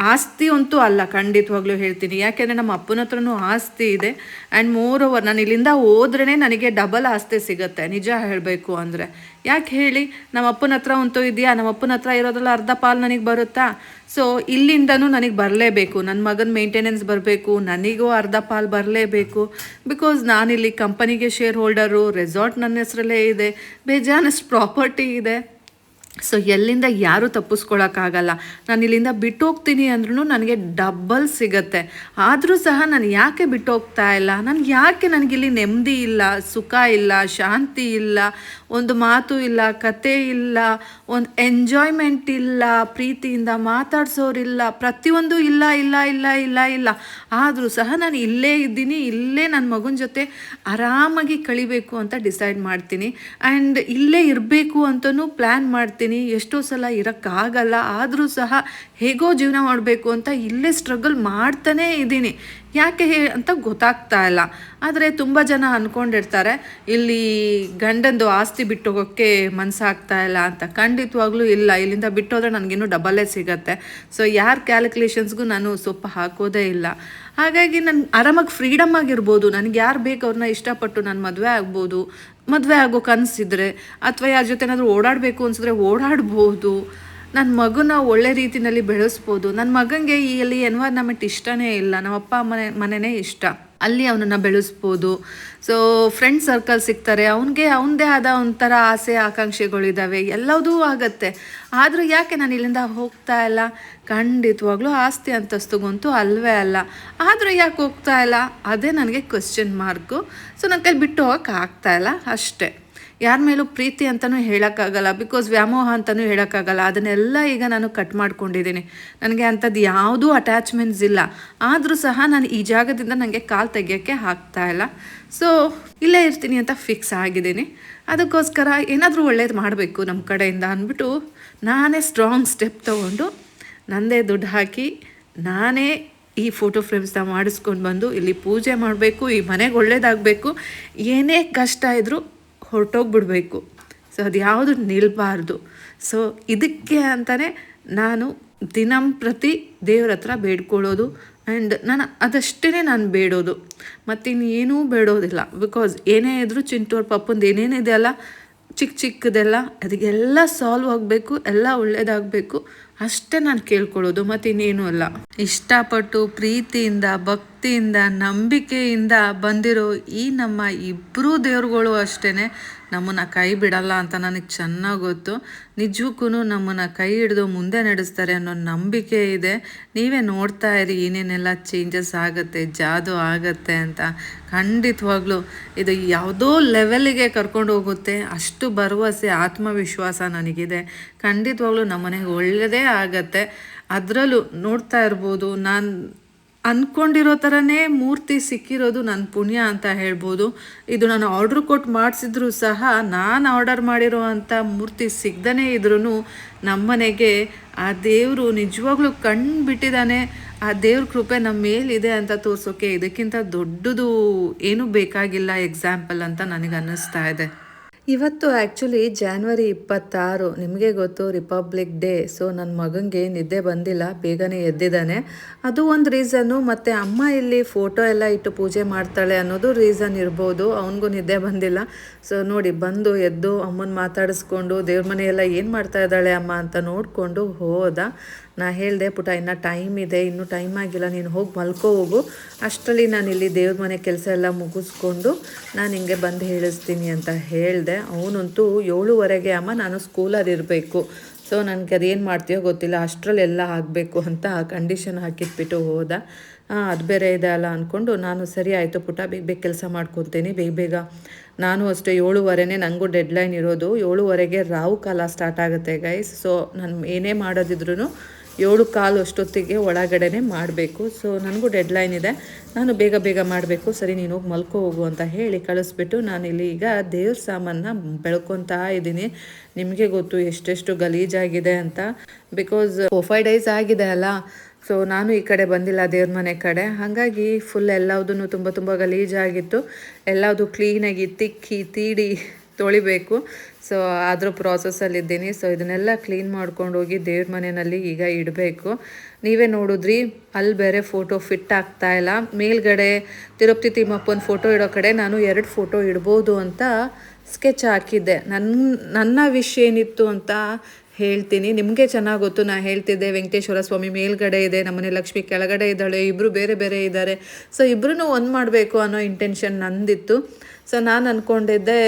ಆಸ್ತಿ ಅಂತೂ ಅಲ್ಲ, ಖಂಡಿತವಾಗ್ಲೂ ಹೇಳ್ತೀನಿ. ಯಾಕೆಂದರೆ ನಮ್ಮ ಅಪ್ಪನ ಹತ್ರನೂ ಆಸ್ತಿ ಇದೆ. ಆ್ಯಂಡ್ ಮೋರ್ ಓವರ್ ನಾನು ಇಲ್ಲಿಂದ ಹೋದ್ರೇ ನನಗೆ ಡಬಲ್ ಆಸ್ತಿ ಸಿಗುತ್ತೆ, ನಿಜ ಹೇಳಬೇಕು ಅಂದರೆ. ಯಾಕೆ ಹೇಳಿ, ನಮ್ಮ ಅಪ್ಪನ ಹತ್ರ ಅಂತೂ ಇದೆಯಾ, ನಮ್ಮ ಅಪ್ಪನ ಹತ್ರ ಇರೋದ್ರಲ್ಲಿ ಅರ್ಧ ಪಾಲು ನನಗೆ ಬರುತ್ತಾ? ಸೊ ಇಲ್ಲಿಂದನೂ ನನಗೆ ಬರಲೇಬೇಕು, ನನ್ನ ಮಗನ ಮೇಂಟೆನೆನ್ಸ್ ಬರಬೇಕು, ನನಗೂ ಅರ್ಧ ಪಾಲು ಬರಲೇಬೇಕು. ಬಿಕಾಸ್ ನಾನಿಲ್ಲಿ ಕಂಪನಿಗೆ ಶೇರ್ ಹೋಲ್ಡರು, ರೆಸಾರ್ಟ್ ನನ್ನ ಹೆಸರಲ್ಲೇ ಇದೆ, ಬೇಜಾನಷ್ಟು ಪ್ರಾಪರ್ಟಿ ಇದೆ. ಸೊ ಎಲ್ಲಿಂದ ಯಾರೂ ತಪ್ಪಿಸ್ಕೊಳಕ್ಕಾಗಲ್ಲ. ನಾನು ಇಲ್ಲಿಂದ ಬಿಟ್ಟು ಹೋಗ್ತೀನಿ ಅಂದ್ರೂ ನನಗೆ ಡಬ್ಬಲ್ ಸಿಗತ್ತೆ. ಆದರೂ ಸಹ ನಾನು ಯಾಕೆ ಬಿಟ್ಟು ಹೋಗ್ತಾ ಇಲ್ಲ, ನನಗಿಲ್ಲಿ ನೆಮ್ಮದಿ ಇಲ್ಲ, ಸುಖ ಇಲ್ಲ, ಶಾಂತಿ ಇಲ್ಲ, ಒಂದು ಮಾತು ಇಲ್ಲ, ಕತೆ ಇಲ್ಲ, ಒಂದು ಎಂಜಾಯ್ಮೆಂಟ್ ಇಲ್ಲ, ಪ್ರೀತಿಯಿಂದ ಮಾತಾಡ್ಸೋರಿಲ್ಲ, ಪ್ರತಿಯೊಂದು ಇಲ್ಲ ಇಲ್ಲ ಇಲ್ಲ ಇಲ್ಲ ಇಲ್ಲ. ಆದರೂ ಸಹ ನಾನು ಇಲ್ಲೇ ಇದ್ದೀನಿ, ಇಲ್ಲೇ ನನ್ನ ಮಗನ ಜೊತೆ ಆರಾಮಾಗಿ ಕಳಿಬೇಕು ಅಂತ ಡಿಸೈಡ್ ಮಾಡ್ತೀನಿ. ಆ್ಯಂಡ್ ಇಲ್ಲೇ ಇರಬೇಕು ಅಂತಲೂ ಪ್ಲ್ಯಾನ್ ಮಾಡ್ತೀನಿ. ಎಷ್ಟೋ ಸಲ ಇರೋಕ್ಕಾಗಲ್ಲ, ಆದರೂ ಸಹ ಹೇಗೋ ಜೀವನ ಮಾಡಬೇಕು ಅಂತ ಇಲ್ಲೇ ಸ್ಟ್ರಗಲ್ ಮಾಡ್ತಾನೇ ಇದ್ದೀನಿ. ಯಾಕೆ ಅಂತ ಗೊತ್ತಾಗ್ತಾ ಇಲ್ಲ. ಆದರೆ ತುಂಬ ಜನ ಅಂದ್ಕೊಂಡಿರ್ತಾರೆ ಇಲ್ಲಿ ಗಂಡಂದು ಆಸ್ತಿ ಬಿಟ್ಟು ಹೋಗೋಕ್ಕೆ ಮನಸ್ಸಾಗ್ತಾ ಇಲ್ಲ ಅಂತ. ಖಂಡಿತವಾಗ್ಲೂ ಇಲ್ಲ, ಇಲ್ಲಿಂದ ಬಿಟ್ಟೋದ್ರೆ ನನಗಿನ್ನೂ ಡಬಲ್ಲೇ ಸಿಗತ್ತೆ. ಸೊ ಯಾರ ಕ್ಯಾಲ್ಕುಲೇಷನ್ಸ್ಗೂ ನಾನು ಸ್ವಲ್ಪ ಹಾಕೋದೇ ಇಲ್ಲ. ಹಾಗಾಗಿ ನಾನು ಆರಾಮಾಗಿ ಫ್ರೀಡಮ್ ಆಗಿರ್ಬೋದು. ನನಗೆ ಯಾರು ಬೇಕು ಅವ್ರನ್ನ ಇಷ್ಟಪಟ್ಟು ನಾನು ಮದುವೆ ಆಗ್ಬೋದು, ಮದುವೆ ಆಗೋ ಕನಸಿದ್ರೆ, ಅಥವಾ ಯಾರ ಜೊತೆ ಏನಾದರೂ ಓಡಾಡಬೇಕು ಅನಿಸಿದ್ರೆ ಓಡಾಡ್ಬೋದು. ನನ್ನ ಮಗನ ಒಳ್ಳೆ ರೀತಿಯಲ್ಲಿ ಬೆಳೆಸ್ಬೋದು. ನನ್ನ ಮಗನಿಗೆ ಇಲ್ಲಿ ಎನ್ವೈರ್ನಮೆಂಟ್ ಇಷ್ಟನೇ ಇಲ್ಲ, ನಮ್ಮಪ್ಪ ಮನೆಯೇ ಇಷ್ಟ, ಅಲ್ಲಿ ಅವನನ್ನು ಬೆಳೆಸ್ಬೋದು. ಸೊ ಫ್ರೆಂಡ್ ಸರ್ಕಲ್ ಸಿಗ್ತಾರೆ, ಅವನದೇ ಆದ ಒಂಥರ ಆಸೆ ಆಕಾಂಕ್ಷೆಗಳಿದ್ದಾವೆ, ಎಲ್ಲದೂ ಆಗತ್ತೆ. ಆದರೂ ಯಾಕೆ ನಾನು ಇಲ್ಲಿಂದ ಹೋಗ್ತಾ ಇಲ್ಲ? ಖಂಡಿತವಾಗ್ಲೂ ಆಸ್ತಿ ಅಂತಸ್ತುಗಂತೂ ಅಲ್ವೇ ಅಲ್ಲ. ಆದರೂ ಯಾಕೆ ಹೋಗ್ತಾ ಇಲ್ಲ, ಅದೇ ನನಗೆ ಕ್ವೆಶ್ಚನ್ ಮಾರ್ಕು. ಸೊ ನನ್ನ ಕೈಲಿ ಬಿಟ್ಟು ಹೋಗೋಕೆ ಆಗ್ತಾ ಇಲ್ಲ ಅಷ್ಟೇ. ಯಾರ ಮೇಲೂ ಪ್ರೀತಿ ಅಂತಲೂ ಹೇಳೋಕ್ಕಾಗಲ್ಲ, ಬಿಕಾಸ್ ವ್ಯಾಮೋಹ ಅಂತಲೂ ಹೇಳೋಕ್ಕಾಗಲ್ಲ. ಅದನ್ನೆಲ್ಲ ಈಗ ನಾನು ಕಟ್ ಮಾಡ್ಕೊಂಡಿದ್ದೀನಿ. ನನಗೆ ಅಂಥದ್ದು ಯಾವುದೂ ಅಟ್ಯಾಚ್ಮೆಂಟ್ಸ್ ಇಲ್ಲ. ಆದರೂ ಸಹ ನಾನು ಈ ಜಾಗದಿಂದ ನನಗೆ ಕಾಲು ತೆಗಿಯೋಕ್ಕೆ ಆಗ್ತಾ ಇಲ್ಲ. ಸೊ ಇಲ್ಲೇ ಇರ್ತೀನಿ ಅಂತ ಫಿಕ್ಸ್ ಆಗಿದ್ದೀನಿ. ಅದಕ್ಕೋಸ್ಕರ ಏನಾದರೂ ಒಳ್ಳೇದು ಮಾಡಬೇಕು ನಮ್ಮ ಕಡೆಯಿಂದ ಅಂದ್ಬಿಟ್ಟು ನಾನೇ ಸ್ಟ್ರಾಂಗ್ ಸ್ಟೆಪ್ ತೊಗೊಂಡು ನನ್ನದೇ ದುಡ್ಡು ಹಾಕಿ ನಾನೇ ಈ ಫೋಟೋ ಫ್ರೇಮ್ಸ್ನ ಮಾಡಿಸ್ಕೊಂಡು ಬಂದು ಇಲ್ಲಿ ಪೂಜೆ ಮಾಡಬೇಕು, ಈ ಮನೆಗೆ ಒಳ್ಳೇದಾಗಬೇಕು. ಏನೇ ಕಷ್ಟ ಇದ್ದರೂ ಹೊರಟೋಗ್ಬಿಡ್ಬೇಕು. ಸೊ ಅದು ಯಾವುದು ನಿಲ್ಲಬಾರ್ದು. ಸೊ ಇದಕ್ಕೆ ಅಂತಲೇ ನಾನು ದಿನಂಪ್ರತಿ ದೇವ್ರ ಹತ್ರ ಬೇಡ್ಕೊಳ್ಳೋದು. ಆ್ಯಂಡ್ ಅದಷ್ಟೇ ನಾನು ಬೇಡೋದು, ಮತ್ತಿನ್ನೇನೂ ಬೇಡೋದಿಲ್ಲ. ಬಿಕಾಸ್ ಏನೇ ಇದ್ದರೂ ಚಿಂಟು ಅವ್ರ ಪಪ್ಪಂದು ಏನೇನಿದೆಯಲ್ಲ ಚಿಕ್ಕದೆಲ್ಲ ಅದಕ್ಕೆಲ್ಲ ಸಾಲ್ವ್ ಆಗಬೇಕು, ಎಲ್ಲ ಒಳ್ಳೇದಾಗಬೇಕು ಅಷ್ಟೇ ನಾನು ಕೇಳ್ಕೊಳ್ಳೋದು, ಮತ್ತಿನ್ನೇನೂ ಅಲ್ಲ. ಇಷ್ಟಪಟ್ಟು ಪ್ರೀತಿಯಿಂದ ಭಕ್ತಿಯಿಂದ ನಂಬಿಕೆಯಿಂದ ಬಂದಿರೋ ಈ ನಮ್ಮ ಇಬ್ಬರೂ ದೇವ್ರುಗಳು ಅಷ್ಟೇ ನಮ್ಮನ್ನು ಕೈ ಬಿಡಲ್ಲ ಅಂತ ನನಗೆ ಚೆನ್ನಾಗಿ ಗೊತ್ತು. ನಿಜಕ್ಕೂ ನಮ್ಮನ್ನು ಕೈ ಹಿಡಿದು ಮುಂದೆ ನಡೆಸ್ತಾರೆ ಅನ್ನೋ ನಂಬಿಕೆ ಇದೆ. ನೀವೇ ನೋಡ್ತಾ ಇರಿ ಏನೇನೆಲ್ಲ ಚೇಂಜಸ್ ಆಗುತ್ತೆ, ಜಾದು ಆಗುತ್ತೆ ಅಂತ. ಖಂಡಿತವಾಗ್ಲೂ ಇದು ಯಾವುದೋ ಲೆವೆಲ್ಲಿಗೆ ಕರ್ಕೊಂಡು ಹೋಗುತ್ತೆ, ಅಷ್ಟು ಭರವಸೆ ಆತ್ಮವಿಶ್ವಾಸ ನನಗಿದೆ. ಖಂಡಿತವಾಗ್ಲೂ ನಮ್ಮನೆಗೆ ಒಳ್ಳೆಯದೇ ಆಗತ್ತೆ. ಅದರಲ್ಲೂ ನೋಡ್ತಾ ಇರ್ಬೋದು, ನಾನು ಅಂದ್ಕೊಂಡಿರೋ ಥರನೇ ಮೂರ್ತಿ ಸಿಕ್ಕಿರೋದು ನನ್ನ ಪುಣ್ಯ ಅಂತ ಹೇಳ್ಬೋದು. ಇದು ನಾನು ಆರ್ಡ್ರ್ ಕೊಟ್ಟು ಮಾಡಿಸಿದ್ರು ಸಹ ನಾನು ಆರ್ಡರ್ ಮಾಡಿರೋ ಅಂಥ ಮೂರ್ತಿ ಸಿಗ್ದೇ ಇದ್ರೂ ನಮ್ಮನೆಗೆ ಆ ದೇವರು ನಿಜವಾಗ್ಲೂ ಕಣ್ಣು ಬಿಟ್ಟಿದ್ದಾನೆ. ಆ ದೇವ್ರ ಕೃಪೆ ನಮ್ಮ ಮೇಲಿದೆ ಅಂತ ತೋರ್ಸೋಕ್ಕೆ ಇದಕ್ಕಿಂತ ದೊಡ್ಡದು ಏನೂ ಬೇಕಾಗಿಲ್ಲ ಎಕ್ಸಾಂಪಲ್ ಅಂತ ನನಗೆ ಅನ್ನಿಸ್ತಾ ಇದೆ. ಇವತ್ತು ಆ್ಯಕ್ಚುಲಿ January 26, ನಿಮಗೆ ಗೊತ್ತು ರಿಪಬ್ಲಿಕ್ ಡೇ. ಸೊ ನನ್ನ ಮಗನಿಗೆ ನಿದ್ದೆ ಬಂದಿಲ್ಲ, ಬೇಗನೆ ಎದ್ದಿದ್ದಾನೆ. ಅದು ಒಂದು ರೀಸನ್ನು. ಮತ್ತು ಅಮ್ಮ ಇಲ್ಲಿ ಫೋಟೋ ಎಲ್ಲ ಇಟ್ಟು ಪೂಜೆ ಮಾಡ್ತಾಳೆ ಅನ್ನೋದು ರೀಸನ್ ಇರ್ಬೋದು. ಅವನಿಗೂ ನಿದ್ದೆ ಬಂದಿಲ್ಲ. ಸೊ ನೋಡಿ ಬಂದು ಎದ್ದು ಅಮ್ಮನ ಮಾತಾಡಿಸ್ಕೊಂಡು ದೇವ್ರ ಮನೆಯೆಲ್ಲ ಏನು ಮಾಡ್ತಾ ಇದ್ದಾಳೆ ಅಮ್ಮ ಅಂತ ನೋಡಿಕೊಂಡು ಹೋದ. ನಾ ಹೇಳಿದೆ, ಪುಟ ಇನ್ನೂ ಟೈಮ್ ಇದೆ, ಇನ್ನೂ ಟೈಮ್ ಆಗಿಲ್ಲ, ನೀನು ಹೋಗಿ ಮಲ್ಕೋ ಹೋಗು, ಅಷ್ಟರಲ್ಲಿ ನಾನು ಇಲ್ಲಿ ದೇವ್ರ ಮನೆ ಕೆಲಸ ಎಲ್ಲ ಮುಗಿಸ್ಕೊಂಡು ನಾನು ಹಿಂಗೆ ಬಂದು ಹೇಳಿಸ್ತೀನಿ ಅಂತ ಹೇಳಿದೆ. ಅವನಂತೂ 7:30 ಅಮ್ಮ ನಾನು ಸ್ಕೂಲಲ್ಲಿ ಇರಬೇಕು. ಸೊ ನನಗೆ ಅದೇನು ಮಾಡ್ತೀಯೋ ಗೊತ್ತಿಲ್ಲ, ಅಷ್ಟರಲ್ಲೆಲ್ಲ ಆಗಬೇಕು ಅಂತ ಕಂಡೀಷನ್ ಹಾಕಿಟ್ಬಿಟ್ಟು ಹೋದ. ಅದು ಬೇರೆ ಇದೆ ಅಲ್ಲ ಅಂದ್ಕೊಂಡು ನಾನು ಸರಿ ಆಯಿತು ಪುಟ್ಟ, ಬೇಗ ಬೇಗ ಕೆಲಸ ಮಾಡ್ಕೊತೀನಿ, ಬೇಗ ಬೇಗ. ನಾನು ಅಷ್ಟೇ 7:15 ನನಗೂ ಡೆಡ್ಲೈನ್ ಇರೋದು. 7:15ಗೆ ರಾವು ಕಾಲ ಸ್ಟಾರ್ಟ್ ಆಗುತ್ತೆ ಗೈಸ್. ಸೊ ನಾನು ಏನೇ ಮಾಡೋದಿದ್ರು 7:15 ಅಷ್ಟೊತ್ತಿಗೆ ಒಳಗಡೆನೆ ಮಾಡಬೇಕು. ಸೊ ನನಗೂ ಡೆಡ್ಲೈನ್ ಇದೆ, ನಾನು ಬೇಗ ಬೇಗ ಮಾಡಬೇಕು. ಸರಿ ನೀನು ಹೋಗಿ ಮಲ್ಕೋ ಹೋಗು ಅಂತ ಹೇಳಿ ಕಳಿಸ್ಬಿಟ್ಟು ನಾನಿಲ್ಲಿ ಈಗ ದೇವ್ರ ಸಾಮಾನ ಬೆಳ್ಕೊತಾ ಇದ್ದೀನಿ. ನಿಮಗೆ ಗೊತ್ತು ಎಷ್ಟೆಷ್ಟು ಗಲೀಜಾಗಿದೆ ಅಂತ, ಬಿಕಾಸ್ 4-5 ಡೇಸ್ ಆಗಿದೆ ಅಲ್ಲ. ಸೊ ನಾನು ಈ ಕಡೆ ಬಂದಿಲ್ಲ ದೇವ್ರ ಮನೆ ಕಡೆ, ಹಾಗಾಗಿ ಫುಲ್ ಎಲ್ಲದೂ ತುಂಬ ತುಂಬ ಗಲೀಜಾಗಿತ್ತು. ಎಲ್ಲದು ಕ್ಲೀನಾಗಿ ತಿಕ್ಕಿ ತೀಡಿ ತೊಳಿಬೇಕು. ಸೊ ಅದ್ರ ಪ್ರಾಸೆಸ್ಸಲ್ಲಿದ್ದೀನಿ. ಸೊ ಇದನ್ನೆಲ್ಲ ಕ್ಲೀನ್ ಮಾಡ್ಕೊಂಡು ಹೋಗಿ ದೇವ್ರ ಮನೆಯಲ್ಲಿ ಈಗ ಇಡಬೇಕು. ನೀವೇ ನೋಡಿದ್ರಿ, ಅಲ್ಲಿ ಬೇರೆ ಫೋಟೋ ಫಿಟ್ ಆಗ್ತಾ ಇಲ್ಲ. ಮೇಲ್ಗಡೆ ತಿರುಪತಿ ತಿಮ್ಮಪ್ಪನ ಫೋಟೋ ಇಡೋ ಕಡೆ ನಾನು 2 ಫೋಟೋ ಇಡ್ಬೋದು ಅಂತ ಸ್ಕೆಚ್ ಹಾಕಿದ್ದೆ. ನನ್ನ ವಿಷ್ ಏನಿತ್ತು ಅಂತ ಹೇಳ್ತೀನಿ. ನಿಮಗೆ ಚೆನ್ನಾಗಿ ಗೊತ್ತು, ನಾನು ಹೇಳ್ತಿದ್ದೆ ವೆಂಕಟೇಶ್ವರ ಸ್ವಾಮಿ ಮೇಲ್ಗಡೆ ಇದೆ, ನಮ್ಮನೆ ಲಕ್ಷ್ಮಿ ಕೆಳಗಡೆ ಇದ್ದಾಳೆ, ಇಬ್ಬರು ಬೇರೆ ಬೇರೆ ಇದ್ದಾರೆ. ಸೊ ಇಬ್ಬರೂ ಒಂದು ಮಾಡಬೇಕು ಅನ್ನೋ ಇಂಟೆನ್ಷನ್ ನಂದಿತ್ತು. ಸೊ ನಾನು ಅಂದ್ಕೊಂಡಿದ್ದೆ,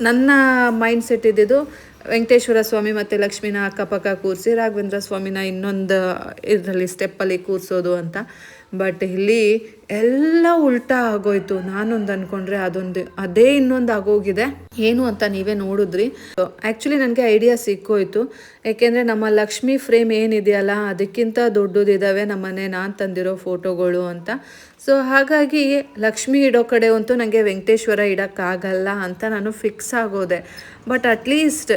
ನನ್ನ ಮೈಂಡ್ ಸೆಟ್ ಇದ್ದಿದ್ದು ವೆಂಕಟೇಶ್ವರ ಸ್ವಾಮಿ ಮತ್ತು ಲಕ್ಷ್ಮಿನ ಅಕ್ಕಪಕ್ಕ ಕೂರಿಸಿ ರಾಘವೇಂದ್ರ ಸ್ವಾಮಿನ ಇನ್ನೊಂದು ಇದರಲ್ಲಿ ಸ್ಟೆಪ್ಪಲ್ಲಿ ಕೂರಿಸೋದು ಅಂತ. ಬಟ್ ಇಲ್ಲಿ ಎಲ್ಲ ಉಲ್ಟಾ ಆಗೋಯ್ತು. ನಾನೊಂದು ಅಂದ್ಕೊಂಡ್ರೆ ಅದೇ ಇನ್ನೊಂದು ಆಗೋಗಿದೆ. ಏನು ಅಂತ ನೀವೇ ನೋಡಿದ್ರಿ. ಆ್ಯಕ್ಚುಲಿ ನನಗೆ ಐಡಿಯಾ ಸಿಕ್ಕೋಯ್ತು. ಏಕೆಂದರೆ ನಮ್ಮ ಲಕ್ಷ್ಮಿ ಫ್ರೇಮ್ ಏನಿದೆಯಲ್ಲ ಅದಕ್ಕಿಂತ ದೊಡ್ಡದಿದ್ದಾವೆ ನಮ್ಮನೆ ನಾನು ತಂದಿರೋ ಫೋಟೋಗಳು ಅಂತ. ಸೊ ಹಾಗಾಗಿ ಲಕ್ಷ್ಮಿ ಇಡೋ ಕಡೆ ಅಂತೂ ನನಗೆ ವೆಂಕಟೇಶ್ವರ ಇಡೋಕ್ಕಾಗಲ್ಲ ಅಂತ ನಾನು ಫಿಕ್ಸ್ ಆಗೋದೆ. ಬಟ್ ಅಟ್ಲೀಸ್ಟ್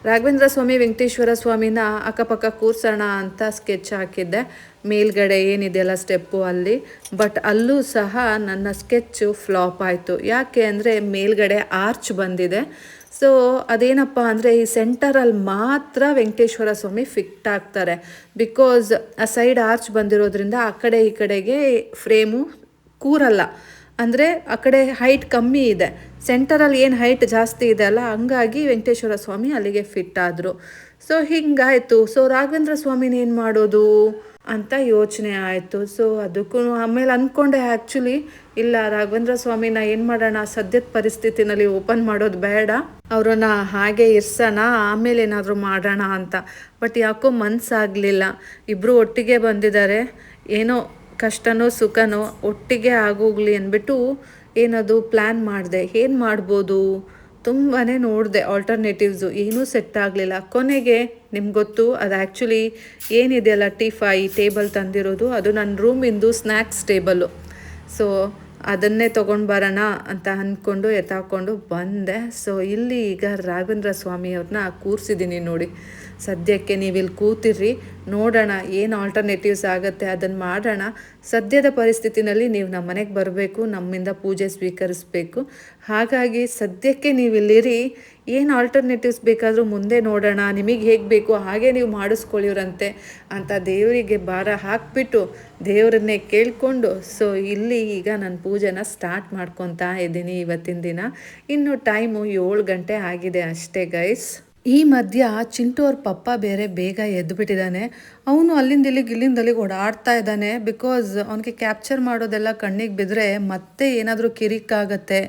ರಾಘವೇಂದ್ರ ಸ್ವಾಮಿ ವೆಂಕಟೇಶ್ವರ ಸ್ವಾಮಿನ ಅಕ್ಕಪಕ್ಕ ಕೂರ್ಸೋಣ ಅಂತ ಸ್ಕೆಚ್ ಹಾಕಿದ್ದೆ ಮೇಲ್ಗಡೆ ಏನಿದೆಯಲ್ಲ ಸ್ಟೆಪ್ಪು ಅಲ್ಲಿ. ಬಟ್ ಅಲ್ಲೂ ಸಹ ನನ್ನ ಸ್ಕೆಚ್ಚು ಫ್ಲಾಪ್ ಆಯಿತು. ಯಾಕೆ ಅಂದರೆ ಮೇಲ್ಗಡೆ ಆರ್ಚ್ ಬಂದಿದೆ. ಸೊ ಅದೇನಪ್ಪ ಅಂದರೆ ಈ ಸೆಂಟರಲ್ಲಿ ಮಾತ್ರ ವೆಂಕಟೇಶ್ವರ ಸ್ವಾಮಿ ಫಿಟ್ ಆಗ್ತಾರೆ. ಬಿಕಾಸ್ ಆ ಸೈಡ್ ಆರ್ಚ್ ಬಂದಿರೋದ್ರಿಂದ ಆ ಕಡೆ ಈ ಕಡೆಗೆ ಫ್ರೇಮು ಕೂರಲ್ಲ. ಅಂದರೆ ಆ ಕಡೆ ಹೈಟ್ ಕಮ್ಮಿ ಇದೆ, ಸೆಂಟರಲ್ಲಿ ಏನು ಹೈಟ್ ಜಾಸ್ತಿ ಇದೆ ಅಲ್ಲ, ಹಂಗಾಗಿ ವೆಂಕಟೇಶ್ವರ ಸ್ವಾಮಿ ಅಲ್ಲಿಗೆ ಫಿಟ್ ಆದರು. ಸೊ ಹಿಂಗಾಯಿತು. ಸೊ ರಾಘವೇಂದ್ರ ಸ್ವಾಮಿನ ಏನು ಮಾಡೋದು ಅಂತ ಯೋಚನೆ ಆಯಿತು. ಸೊ ಅದಕ್ಕೂ ಆಮೇಲೆ ಅಂದ್ಕೊಂಡೆ ಆ್ಯಕ್ಚುಲಿ, ಇಲ್ಲ ರಾಘವೇಂದ್ರ ಸ್ವಾಮಿನ ಏನು ಮಾಡೋಣ, ಸದ್ಯದ ಪರಿಸ್ಥಿತಿನಲ್ಲಿ ಓಪನ್ ಮಾಡೋದು ಬೇಡ, ಅವರನ್ನ ಹಾಗೆ ಇರ್ಸೋಣ, ಆಮೇಲೆ ಏನಾದರೂ ಮಾಡೋಣ ಅಂತ. ಬಟ್ ಯಾಕೋ ಮನಸ್ಸಾಗಲಿಲ್ಲ. ಇಬ್ಬರು ಒಟ್ಟಿಗೆ ಬಂದಿದ್ದಾರೆ, ಏನೋ ಕಷ್ಟನೋ ಸುಖನೋ ಒಟ್ಟಿಗೆ ಆಗೋಗ್ಲಿ ಅಂದ್ಬಿಟ್ಟು ಏನದು ಪ್ಲ್ಯಾನ್ ಮಾಡಿದೆ. ಏನು ಮಾಡ್ಬೋದು, ತುಂಬಾ ನೋಡಿದೆ ಆಲ್ಟರ್ನೇಟಿವ್ಸು, ಏನೂ ಸೆಟ್ ಆಗಲಿಲ್ಲ. ಕೊನೆಗೆ ನಿಮ್ಗೆ ಗೊತ್ತು, ಅದು ಆ್ಯಕ್ಚುಲಿ ಏನಿದೆಯಲ್ಲ ಟೀಫಾಯಿ ಟೇಬಲ್ ತಂದಿರೋದು, ಅದು ನನ್ನ ರೂಮಿಂದು ಸ್ನ್ಯಾಕ್ಸ್ ಟೇಬಲು. ಸೊ ಅದನ್ನೇ ತೊಗೊಂಡು ಬರೋಣ ಅಂತ ಅಂದ್ಕೊಂಡು ಎತ್ತಾಕೊಂಡು ಬಂದೆ. ಸೊ ಇಲ್ಲಿ ಈಗ ರಾಘವೇಂದ್ರ ಸ್ವಾಮಿಯವ್ರನ್ನ ಕೂರಿಸಿದ್ದೀನಿ ನೋಡಿ. ಸದ್ಯಕ್ಕೆ ನೀವಿಲ್ಲಿ ಕೂತಿರ್ರಿ, ನೋಡೋಣ ಏನು ಆಲ್ಟರ್ನೇಟಿವ್ಸ್ ಆಗುತ್ತೆ ಅದನ್ನು ಮಾಡೋಣ. ಸದ್ಯದ ಪರಿಸ್ಥಿತಿನಲ್ಲಿ ನೀವು ನಮ್ಮ ಮನೆಗೆ ಬರಬೇಕು, ನಮ್ಮಿಂದ ಪೂಜೆ ಸ್ವೀಕರಿಸಬೇಕು. ಹಾಗಾಗಿ ಸದ್ಯಕ್ಕೆ ನೀವಿಲ್ಲಿರಿ, ಏನು ಆಲ್ಟರ್ನೇಟಿವ್ಸ್ ಬೇಕಾದರೂ ಮುಂದೆ ನೋಡೋಣ, ನಿಮಗೆ ಹೇಗೆ ಬೇಕು ಹಾಗೆ ನೀವು ಮಾಡಿಸ್ಕೊಳ್ಳಿವ್ರಂತೆ ಅಂತ ದೇವರಿಗೆ ಭಾರ ಹಾಕಿಬಿಟ್ಟು ದೇವರನ್ನೇ ಕೇಳಿಕೊಂಡು ಸೊ ಇಲ್ಲಿ ಈಗ ನಾನು ಪೂಜೆನ ಸ್ಟಾರ್ಟ್ ಮಾಡ್ಕೊತಾ ಇದ್ದೀನಿ ಇವತ್ತಿನ ದಿನ. ಇನ್ನು ಟೈಮು 7 ಗಂಟೆ ಆಗಿದೆ ಅಷ್ಟೇ ಗೈಸ್. ಈ ಮಧ್ಯ ಚಿಂಟು ಅವ್ರ ಪಪ್ಪ ಬೇರೆ ಬೇಗ ಎದ್ದುಬಿಟ್ಟಿದ್ದಾನೆ. ಅವನು ಇಲ್ಲಿಂದಲ್ಲಿಗೆ ಓಡಾಡ್ತಾ ಇದ್ದಾನೆ. ಬಿಕಾಸ್ ಅವನಿಗೆ ಕ್ಯಾಪ್ಚರ್ ಮಾಡೋದೆಲ್ಲ ಕಣ್ಣಿಗೆ ಬಿದ್ದರೆ ಮತ್ತೆ ಏನಾದರೂ ಕಿರಿಕಾಗತ್ತೆ.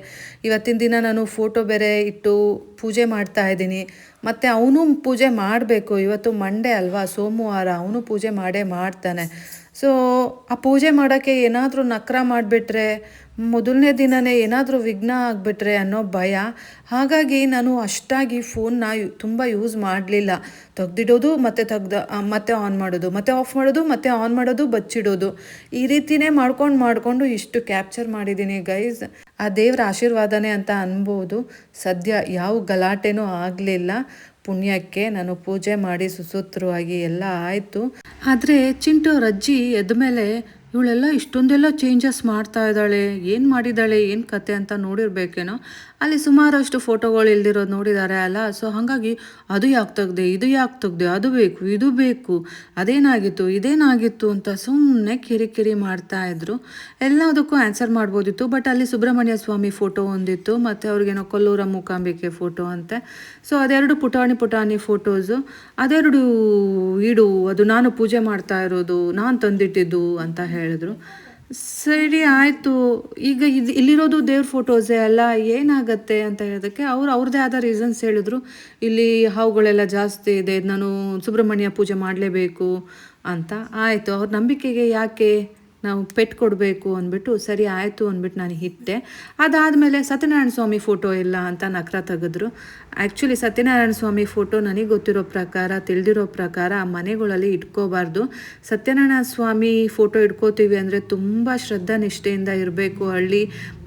ಇವತ್ತಿನ ದಿನ ನಾನು ಫೋಟೋ ಬೇರೆ ಇಟ್ಟು ಪೂಜೆ ಮಾಡ್ತಾ ಇದ್ದೀನಿ. ಮತ್ತು ಅವನು ಪೂಜೆ ಮಾಡಬೇಕು. ಇವತ್ತು ಮಂಡೇ ಅಲ್ವಾ, ಸೋಮವಾರ, ಅವನು ಪೂಜೆ ಮಾಡ್ತಾನೆ. ಸೊ ಆ ಪೂಜೆ ಮಾಡೋಕ್ಕೆ ಏನಾದರೂ ನಕ್ರ ಮಾಡಿಬಿಟ್ರೆ, ಮೊದಲನೇ ದಿನವೇ ಏನಾದರೂ ವಿಘ್ನ ಆಗಿಬಿಟ್ರೆ ಅನ್ನೋ ಭಯ. ಹಾಗಾಗಿ ನಾನು ಅಷ್ಟಾಗಿ ಫೋನ್ನ ತುಂಬ ಯೂಸ್ ಮಾಡಲಿಲ್ಲ. ತೆಗ್ದಿಡೋದು ಮತ್ತೆ ಆನ್ ಮಾಡೋದು, ಮತ್ತೆ ಆಫ್ ಮಾಡೋದು, ಮತ್ತೆ ಆನ್ ಮಾಡೋದು, ಬಚ್ಚಿಡೋದು, ಈ ರೀತಿಯೇ ಮಾಡ್ಕೊಂಡು ಇಷ್ಟು ಕ್ಯಾಪ್ಚರ್ ಮಾಡಿದ್ದೀನಿ ಗೈಸ್. ಆ ದೇವರ ಆಶೀರ್ವಾದನೇ ಅಂತ ಅನ್ಬೋದು. ಸದ್ಯ ಯಾವ ಗಲಾಟೆನೂ ಆಗಲಿಲ್ಲ. ಪುಣ್ಯಕ್ಕೆ ನಾನು ಪೂಜೆ ಮಾಡಿ ಸುಸೂತ್ರವಾಗಿ ಎಲ್ಲ ಆಯಿತು. ಆದರೆ ಚಿಂಟು ಅವ್ರ ಅಜ್ಜಿ ಎದ್ದ ಮೇಲೆ ಇವಳೆಲ್ಲ ಇಷ್ಟೊಂದೆಲ್ಲ ಚೇಂಜಸ್ ಮಾಡ್ತಾ ಇದ್ದಾಳೆ, ಏನು ಮಾಡಿದ್ದಾಳೆ, ಏನು ಕತೆ ಅಂತ ನೋಡಿರ್ಬೇಕೇನೋ. ಅಲ್ಲಿ ಸುಮಾರಷ್ಟು ಫೋಟೋಗಳು ಇಲ್ದಿರೋದು ನೋಡಿದ್ದಾರೆ ಅಲ್ಲ. ಸೊ ಹಾಗಾಗಿ ಅದು ಯಾಕೆ ತೆಗ್ದೆ, ಇದು ಯಾಕೆ ತೆಗ್ದೆ, ಅದು ಬೇಕು, ಇದು ಬೇಕು, ಇದೇನಾಗಿತ್ತು ಅಂತ ಸುಮ್ಮನೆ ಕಿರಿಕಿರಿ ಮಾಡ್ತಾಯಿದ್ರು. ಎಲ್ಲದಕ್ಕೂ ಆನ್ಸರ್ ಮಾಡ್ಬೋದಿತ್ತು. ಬಟ್ ಅಲ್ಲಿ ಸುಬ್ರಹ್ಮಣ್ಯ ಸ್ವಾಮಿ ಫೋಟೋ ಒಂದಿತ್ತು, ಮತ್ತು ಅವ್ರಿಗೇನೋ ಕೊಲ್ಲೂರ ಮೂಕಾಂಬಿಕೆ ಫೋಟೋ ಅಂತೆ. ಸೊ ಅದೆರಡು ಪುಟಾಣಿ ಫೋಟೋಸು, ಅದೆರಡು ಇಡು, ಅದು ನಾನು ಪೂಜೆ ಮಾಡ್ತಾ ಇರೋದು, ನಾನು ತಂದಿಟ್ಟಿದ್ದು ಅಂತ ಹೇಳಿದ್ರು. ಸರಿ ಆಯಿತು, ಈಗ ಇಲ್ಲಿರೋದು ದೇವ್ರ ಫೋಟೋಸೇ ಅಲ್ಲ, ಏನಾಗತ್ತೆ ಅಂತ ಹೇಳೋದಕ್ಕೆ ಅವ್ರದ್ದೇ ಆದ ರೀಸನ್ಸ್ ಹೇಳಿದ್ರು. ಇಲ್ಲಿ ಹಾವುಗಳೆಲ್ಲ ಜಾಸ್ತಿ ಇದೆ, ನಾನು ಸುಬ್ರಹ್ಮಣ್ಯ ಪೂಜೆ ಮಾಡಲೇಬೇಕು ಅಂತ. ಆಯಿತು, ಅವ್ರ ನಂಬಿಕೆಗೆ ಯಾಕೆ ನಾವು ಪೆಟ್ ಕೊಡಬೇಕು ಅಂದ್ಬಿಟ್ಟು ಸರಿ ಆಯಿತು ಅಂದ್ಬಿಟ್ಟು ನಾನು ಇಟ್ಟೆ. ಅದಾದಮೇಲೆ ಸತ್ಯನಾರಾಯಣ ಸ್ವಾಮಿ ಫೋಟೋ ಇಲ್ಲ ಅಂತ ನಕ್ರ ತೆಗೆದ್ರು. ಆ್ಯಕ್ಚುಲಿ ಸತ್ಯನಾರಾಯಣ ಸ್ವಾಮಿ ಫೋಟೋ ನನಗೆ ಗೊತ್ತಿರೋ ಪ್ರಕಾರ, ತಿಳಿದಿರೋ ಪ್ರಕಾರ ಮನೆಗಳಲ್ಲಿ ಇಟ್ಕೋಬಾರ್ದು. ಸತ್ಯನಾರಾಯಣ ಸ್ವಾಮಿ ಫೋಟೋ ಇಟ್ಕೋತೀವಿ ಅಂದರೆ ತುಂಬ ಶ್ರದ್ಧಾ ನಿಷ್ಠೆಯಿಂದ ಇರಬೇಕು. ಹಳ್ಳಿ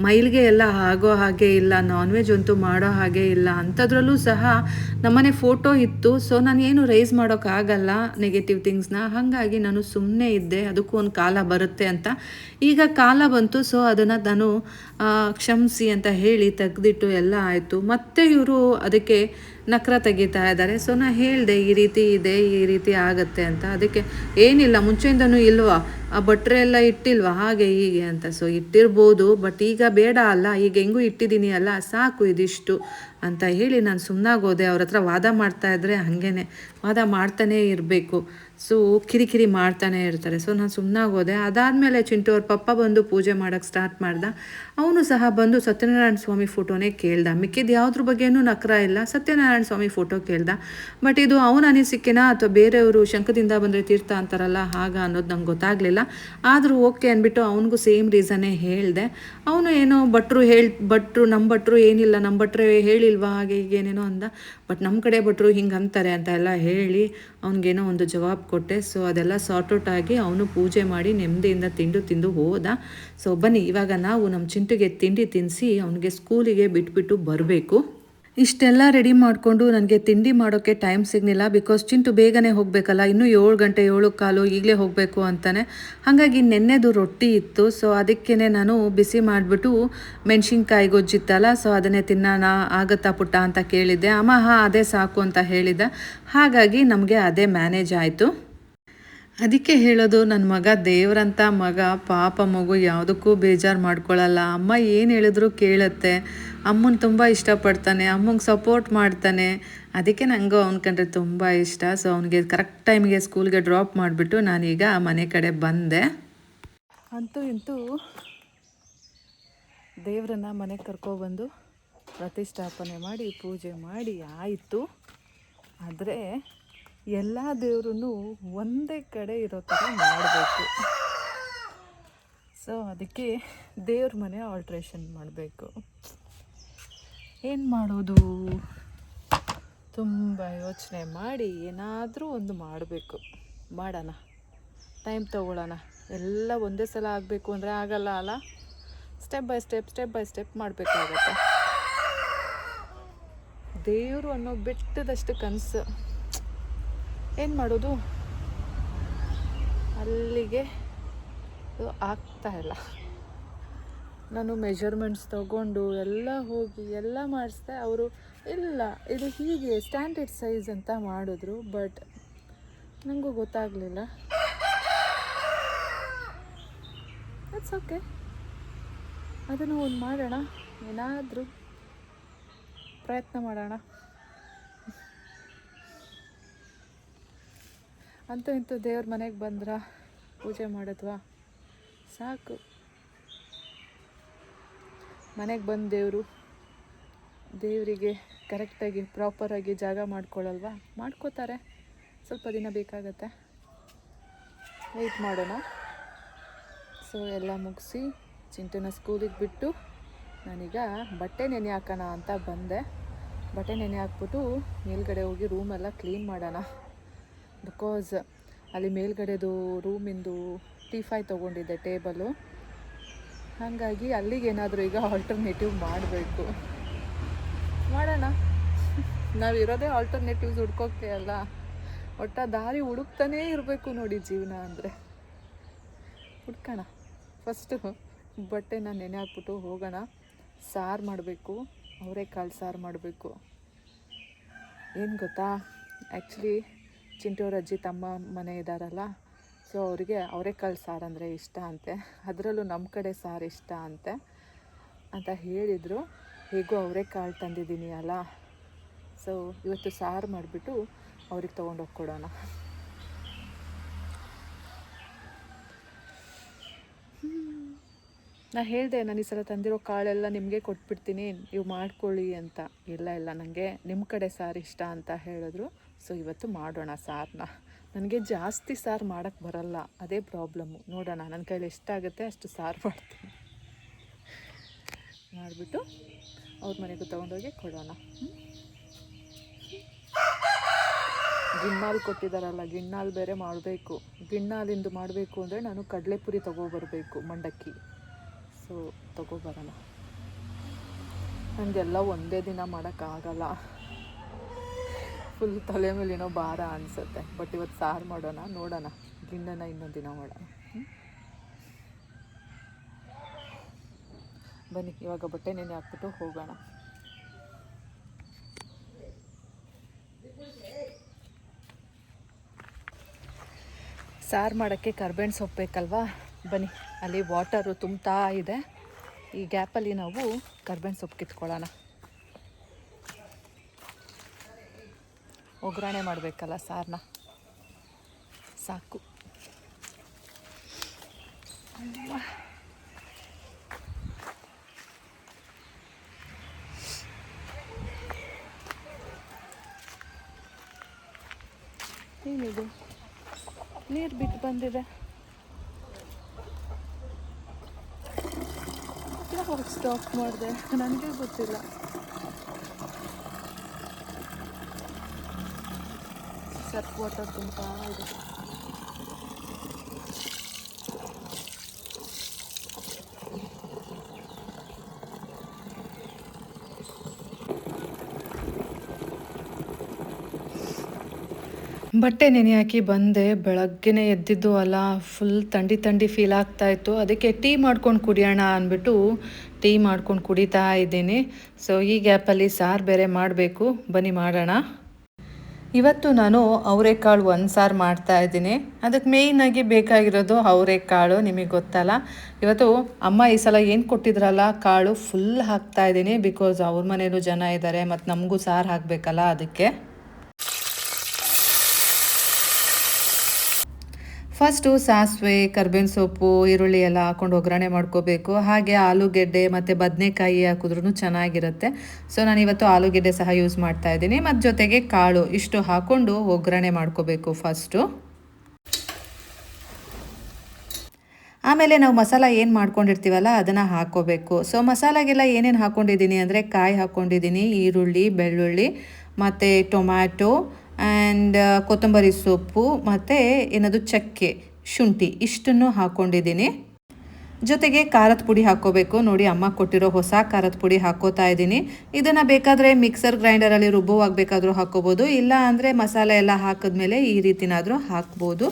ಮೈಲಿಗೆ ಎಲ್ಲ ಆಗೋ ಹಾಗೆ ಇಲ್ಲ, ನಾನ್ ವೆಜ್ ಅಂತೂ ಮಾಡೋ ಹಾಗೆ ಇಲ್ಲ. ಅಂಥದ್ರಲ್ಲೂ ಸಹ ನಮ್ಮನೆ ಫೋಟೋ ಇತ್ತು. ಸೊ ನಾನು ಏನು ರೈಸ್ ಮಾಡೋಕ್ಕಾಗಲ್ಲ ನೆಗೆಟಿವ್ ಥಿಂಗ್ಸ್ನ. ಹಾಗಾಗಿ ನಾನು ಸುಮ್ಮನೆ ಇದ್ದೆ, ಅದಕ್ಕೂ ಒಂದು ಕಾಲ ಬರುತ್ತೆ ಅಂತ. ಈಗ ಕಾಲ ಬಂತು, ಸೊ ಅದನ್ನು ನಾನು ಕ್ಷಮಿಸಿ ಅಂತ ಹೇಳಿ ತೆಗೆದಿಟ್ಟು ಎಲ್ಲ ಆಯಿತು. ಮತ್ತೆ ಇವರು ಅದಕ್ಕೆ ನಕ್ರ ತೆಗಿತಾ ಇದ್ದಾರೆ. ಸೊ ನಾನು ಹೇಳಿದೆ ಈ ರೀತಿ ಇದೆ, ಈ ರೀತಿ ಆಗತ್ತೆ ಅಂತ. ಅದಕ್ಕೆ ಏನಿಲ್ಲ, ಮುಂಚೆಯಿಂದನೂ ಇಲ್ವಾ, ಆ ಭಟ್ರೆ ಎಲ್ಲ ಇಟ್ಟಿಲ್ವಾ ಹಾಗೆ ಹೀಗೆ ಅಂತ. ಸೊ ಇಟ್ಟಿರ್ಬೋದು, ಬಟ್ ಈಗ ಬೇಡ ಅಲ್ಲ, ಈಗ ಹೆಂಗೂ ಇಟ್ಟಿದ್ದೀನಿ ಅಲ್ಲ, ಸಾಕು ಇದಿಷ್ಟು ಅಂತ ಹೇಳಿ ನಾನು ಸುಮ್ಮನಾಗೋದೆ. ಅವ್ರ ಹತ್ರ ವಾದ ಮಾಡ್ತಾಯಿದ್ರೆ ಹಾಗೇ ವಾದ ಮಾಡ್ತಾನೇ ಇರಬೇಕು. ಸೊ ಕಿರಿಕಿರಿ ಮಾಡ್ತಾನೆ ಇರ್ತಾರೆ. ಸೊ ನಾನು ಸುಮ್ಮನಾಗೋದೆ. ಅದಾದಮೇಲೆ ಚಿಂಟು ಅವ್ರ ಪಪ್ಪ ಬಂದು ಪೂಜೆ ಮಾಡೋಕ್ಕೆ ಸ್ಟಾರ್ಟ್ ಮಾಡ್ದ. ಅವನು ಸಹ ಬಂದು ಸತ್ಯನಾರಾಯಣ ಸ್ವಾಮಿ ಫೋಟೋನೇ ಕೇಳ್ದ. ಮಿಕ್ಕಿದ್ದು ಯಾವುದ್ರ ಬಗ್ಗೆನೂ ನಕ್ರ ಇಲ್ಲ, ಸತ್ಯನಾರಾಯಣ ಸ್ವಾಮಿ ಫೋಟೋ ಕೇಳ್ದ. ಬಟ್ ಇದು ಅವನ ಅನಿಸಿಕೆನಾ ಅಥವಾ ಬೇರೆಯವರು ಶಂಖದಿಂದ ಬಂದರೆ ತೀರ್ಥ ಅಂತಾರಲ್ಲ ಹಾಗ ಅನ್ನೋದು ನಂಗೆ ಗೊತ್ತಾಗಲಿಲ್ಲ. ಆದರೂ ಓಕೆ ಅಂದ್ಬಿಟ್ಟು ಅವನಿಗೂ ಸೇಮ್ ರೀಸನ್ನೇ ಹೇಳಿದೆ. ಅವನು ಏನೋ ಭಟ್ರು ನಮ್ಮ ಭಟ್ರು ಏನಿಲ್ಲ, ನಮ್ಮ ಭಟ್ರೆ ಹೇಳಿಲ್ವಾ ಹಾಗೆ ಹೀಗೆ ಏನೇನೋ ಅಂದ. ಬಟ್ ನಮ್ಮ ಕಡೆ ಭಟ್ರು ಹಿಂಗೆ ಅಂತಾರೆ ಅಂತ ಎಲ್ಲ ಹೇಳಿ ಅವ್ನಿಗೇನೋ ಒಂದು ಜವಾಬು ಕೊಟ್ಟೆ. ಸೊ ಅದೆಲ್ಲ ಸಾರ್ಟ್ಔಟ್ ಆಗಿ ಅವನು ಪೂಜೆ ಮಾಡಿ ನೆಮ್ಮದಿಯಿಂದ ತಿಂದು ಹೋದ. ಸೊ ಬನ್ನಿ ಇವಾಗ ನಾವು ನಮ್ಮ ಚಿಂಟುಗೆ ತಿಂಡಿ ತಿನ್ನಿಸಿ ಅವನಿಗೆ ಸ್ಕೂಲಿಗೆ ಬಿಟ್ಬಿಟ್ಟು ಬರಬೇಕು. ಇಷ್ಟೆಲ್ಲ ರೆಡಿ ಮಾಡಿಕೊಂಡು ನನಗೆ ತಿಂಡಿ ಮಾಡೋಕ್ಕೆ ಟೈಮ್ ಸಿಗಲಿಲ್ಲ. ಬಿಕಾಸ್ ಚಿಂಟು ಬೇಗನೆ ಹೋಗಬೇಕಲ್ಲ, ಇನ್ನೂ 7 ಗಂಟೆ 7:15 ಈಗಲೇ ಹೋಗಬೇಕು ಅಂತಾನೆ. ಹಾಗಾಗಿ ನೆನ್ನೆದು ರೊಟ್ಟಿ ಇತ್ತು. ಸೊ ಅದಕ್ಕೇ ನಾನು ಬಿಸಿ ಮಾಡಿಬಿಟ್ಟು ಮೆಣಸಿನ್ಕಾಯಿ ಗೊಜ್ಜಿತ್ತಲ್ಲ, ಸೊ ಅದನ್ನೇ ತಿನ್ನೋಣ ಆಗತ್ತಾ ಪುಟ್ಟ ಅಂತ ಕೇಳಿದ್ದೆ. ಅಮ್ಮ ಹಾಂ ಅದೇ ಸಾಕು ಅಂತ ಹೇಳಿದ್ದ. ಹಾಗಾಗಿ ನಮಗೆ ಅದೇ ಮ್ಯಾನೇಜ್ ಆಯಿತು. ಅದಕ್ಕೆ ಹೇಳೋದು, ನನ್ನ ಮಗ ದೇವರಂಥ ಮಗ, ಪಾಪ ಮಗು ಯಾವುದಕ್ಕೂ ಬೇಜಾರು ಮಾಡ್ಕೊಳ್ಳಲ್ಲ. ಅಮ್ಮ ಏನು ಹೇಳಿದ್ರು ಕೇಳುತ್ತೆ, ಅಮ್ಮನ ತುಂಬ ಇಷ್ಟಪಡ್ತಾನೆ, ಅಮ್ಮಂಗೆ ಸಪೋರ್ಟ್ ಮಾಡ್ತಾನೆ. ಅದಕ್ಕೆ ನನಗೂ ಅವ್ನ ಕಂಡ್ರೆ ತುಂಬ ಇಷ್ಟ. ಸೊ ಅವನಿಗೆ ಕರೆಕ್ಟ್ ಟೈಮಿಗೆ ಸ್ಕೂಲ್ಗೆ ಡ್ರಾಪ್ ಮಾಡಿಬಿಟ್ಟು ನಾನೀಗ ಮನೆ ಕಡೆ ಬಂದೆ. ಅಂತೂ ಇಂತೂ ದೇವರನ್ನ ಮನೆಗೆ ಕರ್ಕೊಬಂದು ಪ್ರತಿಷ್ಠಾಪನೆ ಮಾಡಿ ಪೂಜೆ ಮಾಡಿ ಆಯಿತು. ಆದರೆ ಎಲ್ಲ ದೇವ್ರೂ ಒಂದೇ ಕಡೆ ಇರೋ ಥರ ಮಾಡಬೇಕು. ಸೊ ಅದಕ್ಕೆ ದೇವ್ರ ಮನೆ ಆಲ್ಟ್ರೇಷನ್ ಮಾಡಬೇಕು. ಏನು ಮಾಡೋದು, ತುಂಬ ಯೋಚನೆ ಮಾಡಿ ಏನಾದರೂ ಒಂದು ಮಾಡಬೇಕು. ಮಾಡೋಣ, ಟೈಮ್ ತೊಗೊಳ್ಳೋಣ. ಎಲ್ಲ ಒಂದೇ ಸಲ ಆಗಬೇಕು ಅಂದರೆ ಆಗಲ್ಲ ಅಲ್ಲ, ಸ್ಟೆಪ್ ಬೈ ಸ್ಟೆಪ್ ಮಾಡಬೇಕಾಗತ್ತೆ. ದೇವರು ಅನ್ನೋ ಬೆಟ್ಟದಷ್ಟು ಕನಸು, ಏನು ಮಾಡೋದು, ಅಲ್ಲಿಗೆ ಆಗ್ತಾ ಇಲ್ಲ. ನಾನು ಮೆಜರ್ಮೆಂಟ್ಸ್ ತಗೊಂಡು ಎಲ್ಲ ಹೋಗಿ ಎಲ್ಲ ಮಾಡಿಸ್ದೆ. ಅವರು ಇಲ್ಲ ಇದು ಹೀಗೆ ಸ್ಟ್ಯಾಂಡರ್ಡ್ ಸೈಜ್ ಅಂತ ಮಾಡಿದ್ರು. ಬಟ್ ನನಗೂ ಗೊತ್ತಾಗಲಿಲ್ಲ. ಇಟ್ಸ್ ಓಕೆ, ಅದನ್ನು ಒಂದು ಮಾಡೋಣ, ಏನಾದರೂ ಪ್ರಯತ್ನ ಮಾಡೋಣ. ಅಂತೂ ಇಂತೂ ದೇವ್ರ ಮನೆಗೆ ಬಂದ್ರ, ಪೂಜೆ ಮಾಡಿದ್ವಾ, ಸಾಕು. ಮನೆಗೆ ಬಂದು ದೇವರಿಗೆ ಕರೆಕ್ಟಾಗಿ ಪ್ರಾಪರಾಗಿ ಜಾಗ ಮಾಡ್ಕೊಳ್ಳಲ್ವಾ, ಮಾಡ್ಕೋತಾರೆ. ಸ್ವಲ್ಪ ದಿನ ಬೇಕಾಗತ್ತೆ, ವೆಯ್ಟ್ ಮಾಡೋಣ. ಸೊ ಎಲ್ಲ ಮುಗಿಸಿ ಚಿಂಟುನ ಸ್ಕೂಲಿಗೆ ಬಿಟ್ಟು ನಾನೀಗ ಬಟ್ಟೆ ನೆನೆ ಹಾಕೋಣ ಅಂತ ಬಂದೆ. ಬಟ್ಟೆ ನೆನೆ ಹಾಕ್ಬಿಟ್ಟು ಮೇಲ್ಗಡೆ ಹೋಗಿ ರೂಮೆಲ್ಲ ಕ್ಲೀನ್ ಮಾಡೋಣ. ಬಿಕಾಸ್ ಅಲ್ಲಿ ಮೇಲ್ಗಡೆದು ರೂಮಿಂದು T5 ತೊಗೊಂಡಿದ್ದೆ ಟೇಬಲು. ಹಾಗಾಗಿ ಅಲ್ಲಿಗೇನಾದರೂ ಈಗ ಆಲ್ಟರ್ನೇಟಿವ್ ಮಾಡಬೇಕು. ಮಾಡೋಣ, ನಾವಿರೋದೇ ಆಲ್ಟರ್ನೇಟಿವ್ಸ್ ಹುಡ್ಕೋಕ್ಕೆ ಅಲ್ಲ. ಒಟ್ಟ ದಾರಿ ಹುಡುಕ್ತಾನೇ ಇರಬೇಕು ನೋಡಿ ಜೀವನ ಅಂದರೆ. ಹುಡ್ಕೋಣ. ಫಸ್ಟು ಬಟ್ಟೆನ ನೆನೆ ಹಾಕ್ಬಿಟ್ಟು ಹೋಗೋಣ. ಸಾರು ಮಾಡಬೇಕು, ಅವರೆಕಾಳು ಸಾರು ಮಾಡಬೇಕು. ಏನು ಗೊತ್ತಾ, ಆ್ಯಕ್ಚುಲಿ ಚಿಂಟೂರ ಅಜ್ಜಿ ತಮ್ಮ ಮನೆ ಇದ್ದಾರಲ್ಲ, ಸೊ ಅವರಿಗೆ ಅವರೆಕಾಳು ಸಾರು ಅಂದರೆ ಇಷ್ಟ ಅಂತೆ. ಅದರಲ್ಲೂ ನಮ್ಮ ಕಡೆ ಸಾರು ಇಷ್ಟ ಅಂತೆ ಅಂತ ಹೇಳಿದರು. ಹೇಗೂ ಅವರೆಕಾಳು ತಂದಿದ್ದೀನಿ ಅಲ್ಲ, ಸೊ ಇವತ್ತು ಸಾರು ಮಾಡಿಬಿಟ್ಟು ಅವ್ರಿಗೆ ತೊಗೊಂಡೋಗಿ ಕೊಡೋಣ. ನಾ ಹೇಳಿದೆ ನಾನು ಈ ಸಲ ತಂದಿರೋ ಕಾಳೆಲ್ಲ ನಿಮಗೆ ಕೊಟ್ಬಿಡ್ತೀನಿ, ನೀವು ಮಾಡ್ಕೊಳ್ಳಿ ಅಂತ. ಇಲ್ಲ ಇಲ್ಲ ನನಗೆ ನಿಮ್ಮ ಕಡೆ ಸಾರು ಇಷ್ಟ ಅಂತ ಹೇಳಿದ್ರು. ಸೊ ಇವತ್ತು ಮಾಡೋಣ ಸಾರನ್ನ. ನನಗೆ ಜಾಸ್ತಿ ಸಾರು ಮಾಡೋಕ್ಕೆ ಬರಲ್ಲ, ಅದೇ ಪ್ರಾಬ್ಲಮ್ಮು. ನೋಡೋಣ ನನ್ನ ಕೈಲಿ ಎಷ್ಟಾಗುತ್ತೆ ಅಷ್ಟು ಸಾರು ಮಾಡ್ತೀನಿ. ಮಾಡಿಬಿಟ್ಟು ಅವ್ರ ಮನೆಗೂ ತೊಗೊಂಡೋಗಿ ಕೊಡೋಣ. ಗಿಣ್ಣಾಲು ಕೊಟ್ಟಿದ್ದಾರಲ್ಲ, ಗಿಣ್ಣಾಲು ಬೇರೆ ಮಾಡಬೇಕು. ಗಿಣ್ಣಾಲಿಂದು ಮಾಡಬೇಕು ಅಂದರೆ ನಾನು ಕಡಲೆಪುರಿ ತೊಗೊಬರ್ಬೇಕು, ಮಂಡಕ್ಕಿ. ಸೊ ತೊಗೊಬರೋಣ. ನನಗೆಲ್ಲ ಒಂದೇ ದಿನ ಮಾಡೋಕ್ಕಾಗಲ್ಲ, ಫುಲ್ ತಲೆ ಮೇಲೇನೋ ಭಾರ ಅನಿಸುತ್ತೆ. ಬಟ್ ಇವತ್ತು ಸಾರು ಮಾಡೋಣ, ನೋಡೋಣ. ಗಿಣ್ಣನ ಇನ್ನೊಂದು ದಿನ ಮಾಡೋಣ. ಬನ್ನಿ ಇವಾಗ ಬಟ್ಟೆ ನೆನೆ ಹಾಕ್ಬಿಟ್ಟು ಹೋಗೋಣ. ಸಾರು ಮಾಡೋಕ್ಕೆ ಕರ್ಬೇವಿನ ಸೊಪ್ಪು ಬೇಕಲ್ವಾ? ಬನ್ನಿ, ಅಲ್ಲಿ ವಾಟರು ತುಂಬ್ತಾ ಇದೆ. ಈ ಗ್ಯಾಪಲ್ಲಿ ನಾವು ಕರ್ಬೇವಿನ ಸೊಪ್ಪು ಕಿತ್ಕೊಳ್ಳೋಣ. ಒಗ್ಗರಣೆ ಮಾಡಬೇಕಲ್ಲ ಸಾರನ್ನ, ಸಾಕು. ಏನಿದು ನೀರು ಬಿಟ್ಟು ಬಂದಿದೆ, ಯಾವಾಗ ಸ್ಟಾಪ್ ಮಾಡಿದೆ ನನಗೆ ಗೊತ್ತಿಲ್ಲ. ಸರ್ಫ್ ವಾಟರ್ ತುಂಬಾ ಇದೆ. ಬಟ್ಟೆ ನೆನೆ ಹಾಕಿ ಬಂದೆ. ಬೆಳಗ್ಗೆನೇ ಎದ್ದಿದ್ದು ಅಲ್ಲ, ಫುಲ್ ಥಂಡಿ ಥಂಡಿ ಫೀಲ್ ಆಗ್ತಾಯಿತ್ತು. ಅದಕ್ಕೆ ಟೀ ಮಾಡ್ಕೊಂಡು ಕುಡಿಯೋಣ ಅಂದ್ಬಿಟ್ಟು ಟೀ ಮಾಡ್ಕೊಂಡು ಕುಡಿತಾ ಇದ್ದೀನಿ. ಸೊ ಈ ಗ್ಯಾಪಲ್ಲಿ ಸಾರು ಬೇರೆ ಮಾಡಬೇಕು. ಬನ್ನಿ ಮಾಡೋಣ. ಇವತ್ತು ನಾನು ಅವರೆಕಾಳು ಒಂದು ಸಾರು ಮಾಡ್ತಾಯಿದ್ದೀನಿ. ಅದಕ್ಕೆ ಮೇಯ್ನಾಗಿ ಬೇಕಾಗಿರೋದು ಅವರೆಕಾಳು, ನಿಮಗೆ ಗೊತ್ತಲ್ಲ. ಇವತ್ತು ಅಮ್ಮ ಈ ಸಲ ಏನು ಕೊಟ್ಟಿದ್ರಲ್ಲ ಕಾಳು ಫುಲ್ ಹಾಕ್ತಾಯಿದ್ದೀನಿ. ಬಿಕಾಸ್ ಅವ್ರ ಮನೇಲೂ ಜನ ಇದ್ದಾರೆ ಮತ್ತು ನಮಗೂ ಸಾರು ಹಾಕಬೇಕಲ್ಲ, ಅದಕ್ಕೆ. ಫಸ್ಟು ಸಾಸಿವೆ, ಕರ್ಬೇವಿನ ಸೊಪ್ಪು, ಈರುಳ್ಳಿ ಎಲ್ಲ ಹಾಕ್ಕೊಂಡು ಒಗ್ಗರಣೆ ಮಾಡ್ಕೋಬೇಕು. ಹಾಗೆ ಆಲೂಗೆಡ್ಡೆ ಮತ್ತು ಬದನೆಕಾಯಿ ಹಾಕಿದ್ರೂ ಚೆನ್ನಾಗಿರುತ್ತೆ. ಸೊ ನಾನಿವತ್ತು ಆಲೂಗೆಡ್ಡೆ ಸಹ ಯೂಸ್ ಮಾಡ್ತಾ ಇದ್ದೀನಿ. ಮತ್ತು ಜೊತೆಗೆ ಕಾಳು ಇಷ್ಟು ಹಾಕ್ಕೊಂಡು ಒಗ್ಗರಣೆ ಮಾಡ್ಕೋಬೇಕು ಫಸ್ಟು. ಆಮೇಲೆ ನಾವು ಮಸಾಲ ಏನು ಮಾಡ್ಕೊಂಡಿರ್ತೀವಲ್ಲ ಅದನ್ನು ಹಾಕ್ಕೋಬೇಕು. ಸೊ ಮಸಾಲಾಗೆಲ್ಲ ಏನೇನು ಹಾಕ್ಕೊಂಡಿದ್ದೀನಿ ಅಂದರೆ ಕಾಯಿ ಹಾಕ್ಕೊಂಡಿದ್ದೀನಿ, ಈರುಳ್ಳಿ, ಬೆಳ್ಳುಳ್ಳಿ ಮತ್ತು ಟೊಮ್ಯಾಟೊ ಆ್ಯಂಡ್ ಕೊತ್ತಂಬರಿ ಸೊಪ್ಪು ಮತ್ತು ಏನದು ಚಕ್ಕೆ, ಶುಂಠಿ ಇಷ್ಟನ್ನು ಹಾಕ್ಕೊಂಡಿದ್ದೀನಿ. ಜೊತೆಗೆ ಖಾರದ ಪುಡಿ ಹಾಕ್ಕೋಬೇಕು. ನೋಡಿ ಅಮ್ಮ ಕೊಟ್ಟಿರೋ ಹೊಸ ಖಾರದ ಪುಡಿ ಹಾಕ್ಕೋತಾ ಇದ್ದೀನಿ. ಇದನ್ನು ಬೇಕಾದರೆ ಮಿಕ್ಸರ್ ಗ್ರೈಂಡರಲ್ಲಿ ರುಬ್ಬುವಾಗಬೇಕಾದ್ರೂ ಹಾಕ್ಕೋಬೋದು, ಇಲ್ಲ ಅಂದರೆ ಮಸಾಲೆ ಎಲ್ಲ ಹಾಕಿದ್ಮೇಲೆ ಈ ರೀತಿನಾದರೂ ಹಾಕ್ಬೋದು.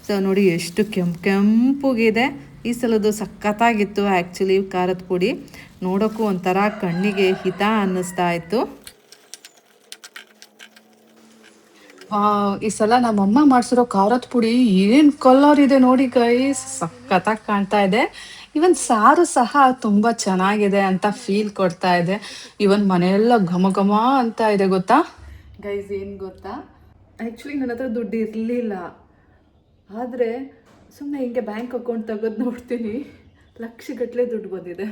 ಸೊ ನೋಡಿ ಎಷ್ಟು ಕೆಂಪುಗಿದೆ. ಈ ಸಲದ್ದು ಸಖತ್ತಾಗಿತ್ತು ಆ್ಯಕ್ಚುಲಿ ಖಾರದ ಪುಡಿ. ನೋಡೋಕ್ಕೂ ಒಂಥರ ಕಣ್ಣಿಗೆ ಹಿತ ಅನ್ನಿಸ್ತಾ ಇತ್ತು. ಈ ಸಲ ನಮ್ಮಮ್ಮ ಮಾಡಿಸಿರೋ ಖಾರದ ಪುಡಿ ಏನು ಕಲರ್ ಇದೆ ನೋಡಿ ಗೈಸ್, ಸಖತ್ತಾಗಿ ಕಾಣ್ತಾ ಇದೆ. ಇವನ್ ಸಾರು ಸಹ ತುಂಬ ಚೆನ್ನಾಗಿದೆ ಅಂತ ಫೀಲ್ ಕೊಡ್ತಾ ಇದೆ. ಇವನ್ ಮನೆಯೆಲ್ಲ ಘಮ ಘಮ ಅಂತ ಇದೆ ಗೊತ್ತಾ ಗೈಸ್. ಏನು ಗೊತ್ತಾ, ಆ್ಯಕ್ಚುಲಿ ನನ್ನ ಹತ್ರ ದುಡ್ಡು ಇರಲಿಲ್ಲ, ಆದರೆ ಸುಮ್ಮನೆ ಹಿಂಗೆ ಬ್ಯಾಂಕ್ ಅಕೌಂಟ್ ತೆಗೆದು ನೋಡ್ತೀನಿ, ಲಕ್ಷಗಟ್ಟಲೆ ದುಡ್ಡು ಬಂದಿದೆ.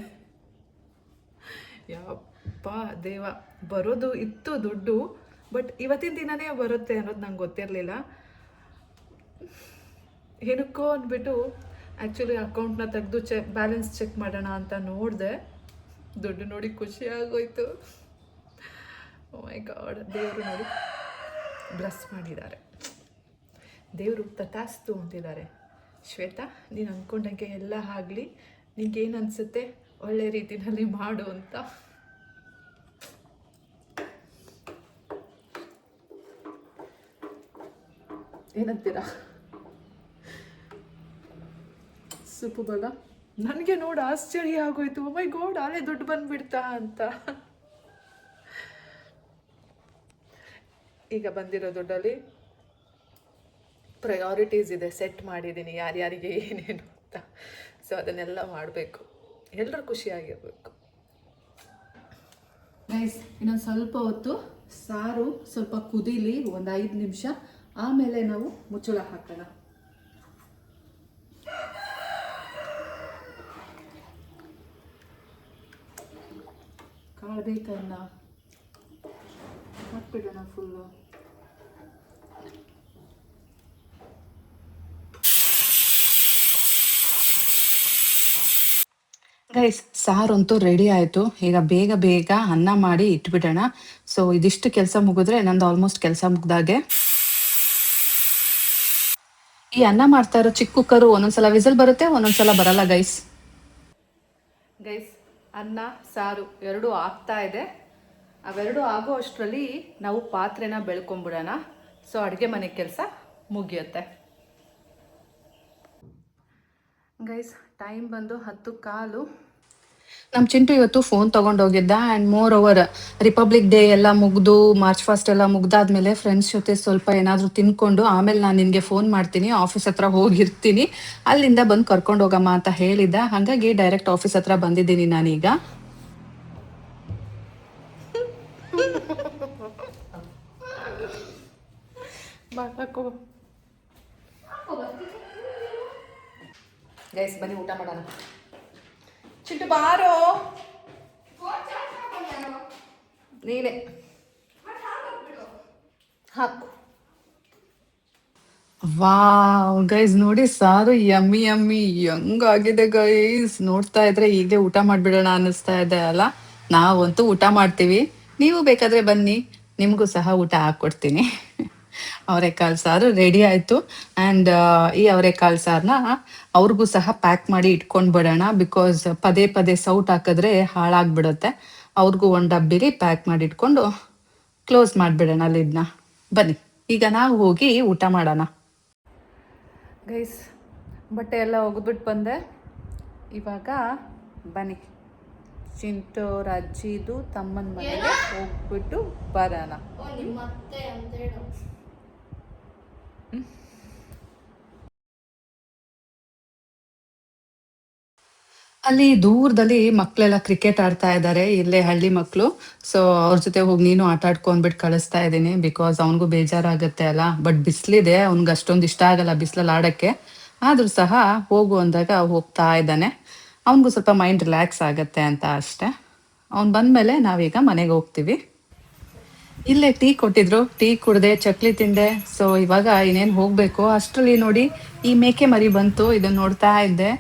ಯಪ್ಪ ದೇವ, ಬರೋದು ಇತ್ತು ದುಡ್ಡು, ಬಟ್ ಇವತ್ತಿನ ದಿನನೇ ಬರುತ್ತೆ ಅನ್ನೋದು ನಂಗೆ ಗೊತ್ತಿರಲಿಲ್ಲ. ಏನಕ್ಕೋ ಅಂದ್ಬಿಟ್ಟು ಆ್ಯಕ್ಚುಲಿ ಅಕೌಂಟ್ನ ತೆಗೆದು ಬ್ಯಾಲೆನ್ಸ್ ಚೆಕ್ ಮಾಡೋಣ ಅಂತ ನೋಡಿದೆ, ದುಡ್ಡು ನೋಡಿ ಖುಷಿ ಆಗೋಯ್ತು. ಓ ಮೈ ಗಾಡ್, ದೇವರು ನೋಡಿ ಬ್ಲೆಸ್ ಮಾಡಿದ್ದಾರೆ, ದೇವರು ತಥಾಸ್ತು ಅಂತಿದ್ದಾರೆ. ಶ್ವೇತಾ, ನೀನು ಅಂದ್ಕೊಂಡಂಗೆ ಎಲ್ಲ ಆಗಲಿ, ನಿಂಗೇನು ಅನಿಸುತ್ತೆ ಒಳ್ಳೆ ರೀತಿಯಲ್ಲಿ ಮಾಡು ಅಂತ. ಏನಂತೀರಾ? ಸೂಪರ್ ಅಲ್ಲ? ನನಗೆ ನೋಡಿ ಆಶ್ಚರ್ಯ ಆಗೋಯ್ತು. ಓ ಮೈ ಗಾಡ್, ಅಲ್ಲೇ ದುಡ್ಡು ಬಂದುಬಿಡ್ತಾ ಅಂತ. ಈಗ ಬಂದಿರೋ ದುಡ್ಡಲ್ಲಿ ಪ್ರಯಾರಿಟೀಸ್ ಇದೆ, ಸೆಟ್ ಮಾಡಿದ್ದೀನಿ ಯಾರ್ಯಾರಿಗೆ ಏನೇನು ಅಂತ. ಸೊ ಅದನ್ನೆಲ್ಲ ಮಾಡಬೇಕು, ಎಲ್ಲರೂ ಖುಷಿಯಾಗಿರ್ಬೇಕು. ಗೈಸ್, ಇನ್ನೊಂದು ಸ್ವಲ್ಪ ಹೊತ್ತು ಸಾರು ಸ್ವಲ್ಪ ಕುದೀಲಿ, ಒಂದು 5 ನಿಮಿಷ, ಆಮೇಲೆ ನಾವು ಮುಚ್ಚಳ ಹಾಕೋಣ. ಅದಕ್ಕನ್ನ ಹಾಕ್ಬಿಡೋಣ ಫುಲ್ಲು. ಗೈಸ್ ಸಾರಂತೂ ರೆಡಿ ಆಯಿತು. ಈಗ ಬೇಗ ಬೇಗ ಅನ್ನ ಮಾಡಿ ಇಟ್ಬಿಡೋಣ. ಸೊ ಇದಿಷ್ಟು ಕೆಲಸ ಮುಗಿದ್ರೆ ನಂದು ಆಲ್ಮೋಸ್ಟ್ ಕೆಲಸ ಮುಗ್ದಾಗೆ. ಈ ಅನ್ನ ಮಾಡ್ತಾ ಇರೋ ಚಿಕ್ಕ ಕುಕ್ಕರು ಒಂದೊಂದ್ಸಲ ವಿಸಲ್ ಬರುತ್ತೆ, ಒಂದೊಂದ್ಸಲ ಬರಲ್ಲ ಗೈಸ್. ಅನ್ನ ಸಾರು ಎರಡೂ ಆಗ್ತಾ ಇದೆ. ಅವೆರಡು ಆಗೋ ಅಷ್ಟರಲ್ಲಿ ನಾವು ಪಾತ್ರೆನ ಬೆಳ್ಕೊಂಬಿಡೋಣ. ಸೊ ಅಡುಗೆ ಮನೆ ಕೆಲಸ ಮುಗಿಯುತ್ತೆ. ಗೈಸ್ ಟೈಮ್ ಬಂದು 10:15. ನಮ್ಮ ಚಿಂಟು ಇವತ್ತು ಫೋನ್ ತೊಗೊಂಡೋಗಿದ್ದ. And more over Republic Day ಎಲ್ಲ ಮುಗಿದು ಮಾರ್ಚ್ ಫಸ್ಟ್ ಎಲ್ಲ ಮುಗ್ದಾದ್ಮೇಲೆ ಫ್ರೆಂಡ್ಸ್ ಜೊತೆ ಸ್ವಲ್ಪ ಏನಾದರೂ ತಿನ್ಕೊಂಡು ಆಮೇಲೆ ನಾನು ನಿನಗೆ ಫೋನ್ ಮಾಡ್ತೀನಿ, ಆಫೀಸ್ ಹತ್ರ ಹೋಗಿರ್ತೀನಿ, ಅಲ್ಲಿಂದ ಬಂದು ಕರ್ಕೊಂಡು ಹೋಗಮ್ಮ ಅಂತ ಹೇಳಿದ್ದ. ಹಾಗಾಗಿ ಡೈರೆಕ್ಟ್ ಆಫೀಸ್ ಹತ್ರ ಬಂದಿದ್ದೀನಿ ನಾನೀಗ. ಗೈಸ್ ಬನ್ನಿ ಊಟ ಮಾಡೋಣ. ಚಿಂಟು ಬಾರೋ, ನೀನೆ ಹಾಕು. ವಾವ್ ಗೈಸ್ ನೋಡಿ ಸಾರು ಯಮ್ಮಿ ಯಮ್ಮಿ ಹೆಂಗಾಗಿದೆ ಗೈಸ್. ನೋಡ್ತಾ ಇದ್ರೆ ಈಗಲೇ ಊಟ ಮಾಡಿಬಿಡೋಣ ಅನ್ನಿಸ್ತಾ ಇದೆ ಅಲ್ಲ. ನಾವಂತೂ ಊಟ ಮಾಡ್ತೀವಿ, ನೀವು ಬೇಕಾದರೆ ಬನ್ನಿ, ನಿಮಗೂ ಸಹ ಊಟ ಹಾಕ್ಕೊಡ್ತೀನಿ. ಅವರೆಕಾಳು ಸಾರು ರೆಡಿ ಆಯಿತು. ಆ್ಯಂಡ್ ಈ ಅವರೆಕಾಳು ಸಾರನ್ನ ಅವ್ರಿಗೂ ಸಹ ಪ್ಯಾಕ್ ಮಾಡಿ ಇಟ್ಕೊಂಡು ಬಿಡೋಣ. ಬಿಕಾಸ್ ಪದೇ ಪದೇ ಸೌಟ್ ಹಾಕಿದ್ರೆ ಹಾಳಾಗ್ಬಿಡುತ್ತೆ. ಅವ್ರಿಗೂ ಒಂದು ಡಬ್ಬಿಲಿ ಪ್ಯಾಕ್ ಮಾಡಿ ಇಟ್ಕೊಂಡು ಕ್ಲೋಸ್ ಮಾಡಿಬಿಡೋಣ ಲಿಡ್ನ. ಬನ್ನಿ ಈಗ ನಾವು ಹೋಗಿ ಊಟ ಮಾಡೋಣ. ಗೈಸ್ ಬಟ್ಟೆ ಎಲ್ಲ ಒಗೆದ್ಬಿಟ್ಟು ಬಂದೆ. ಇವಾಗ ಬನ್ನಿ ಚಿಂಟೋರ ಅಜ್ಜಿದು ತಮ್ಮನ ಮನೆಗೆ ಹೋಗ್ಬಿಟ್ಟು ಬರೋಣ. ನಿಮ್ಮ ಅತ್ತೆ ಅಂತ ಹೇಳು. ಅಲ್ಲಿ ದೂರದಲ್ಲಿ ಮಕ್ಕಳೆಲ್ಲ ಕ್ರಿಕೆಟ್ ಆಡ್ತಾ ಇದ್ದಾರೆ, ಇಲ್ಲೇ ಹಳ್ಳಿ ಮಕ್ಕಳು. ಸೊ ಅವ್ರ ಜೊತೆ ಹೋಗಿ ನೀನು ಆಟ ಆಡ್ಕೊಂಡ್ಬಿಟ್ಟು ಕಳಿಸ್ತಾ ಇದ್ದೀನಿ. ಬಿಕಾಸ್ ಅವನಿಗೂ ಬೇಜಾರಾಗುತ್ತೆ ಅಲ್ಲ. ಬಟ್ ಬಿಸಿಲಿದೆ, ಅವ್ನಿಗೆ ಅಷ್ಟೊಂದು ಇಷ್ಟ ಆಗಲ್ಲ ಬಿಸಿಲಲ್ಲಿ ಆಡೋಕ್ಕೆ. ಆದರೂ ಸಹ ಹೋಗು ಅಂದಾಗ ಹೋಗ್ತಾ ಇದ್ದಾನೆ. ಅವನಿಗೂ ಸ್ವಲ್ಪ ಮೈಂಡ್ ರಿಲ್ಯಾಕ್ಸ್ ಆಗುತ್ತೆ ಅಂತ ಅಷ್ಟೆ. ಅವ್ನು ಬಂದಮೇಲೆ ನಾವೀಗ ಮನೆಗೆ ಹೋಗ್ತೀವಿ. ಇಲ್ಲೇ ಟೀ ಕೊಟ್ಟಿದ್ರು, ಟೀ ಕುಡ್ದೆ, ಚಕ್ಲಿ ತಿಂದೆ. ಸೊ ಇವಾಗ ಇನ್ನೇನು ಹೋಗಬೇಕು. ಅಷ್ಟರಲ್ಲಿ ನೋಡಿ ಈ ಮೇಕೆ ಮರಿ ಬಂತು, ಇದನ್ನ ನೋಡ್ತಾ ಇದ್ದೆ.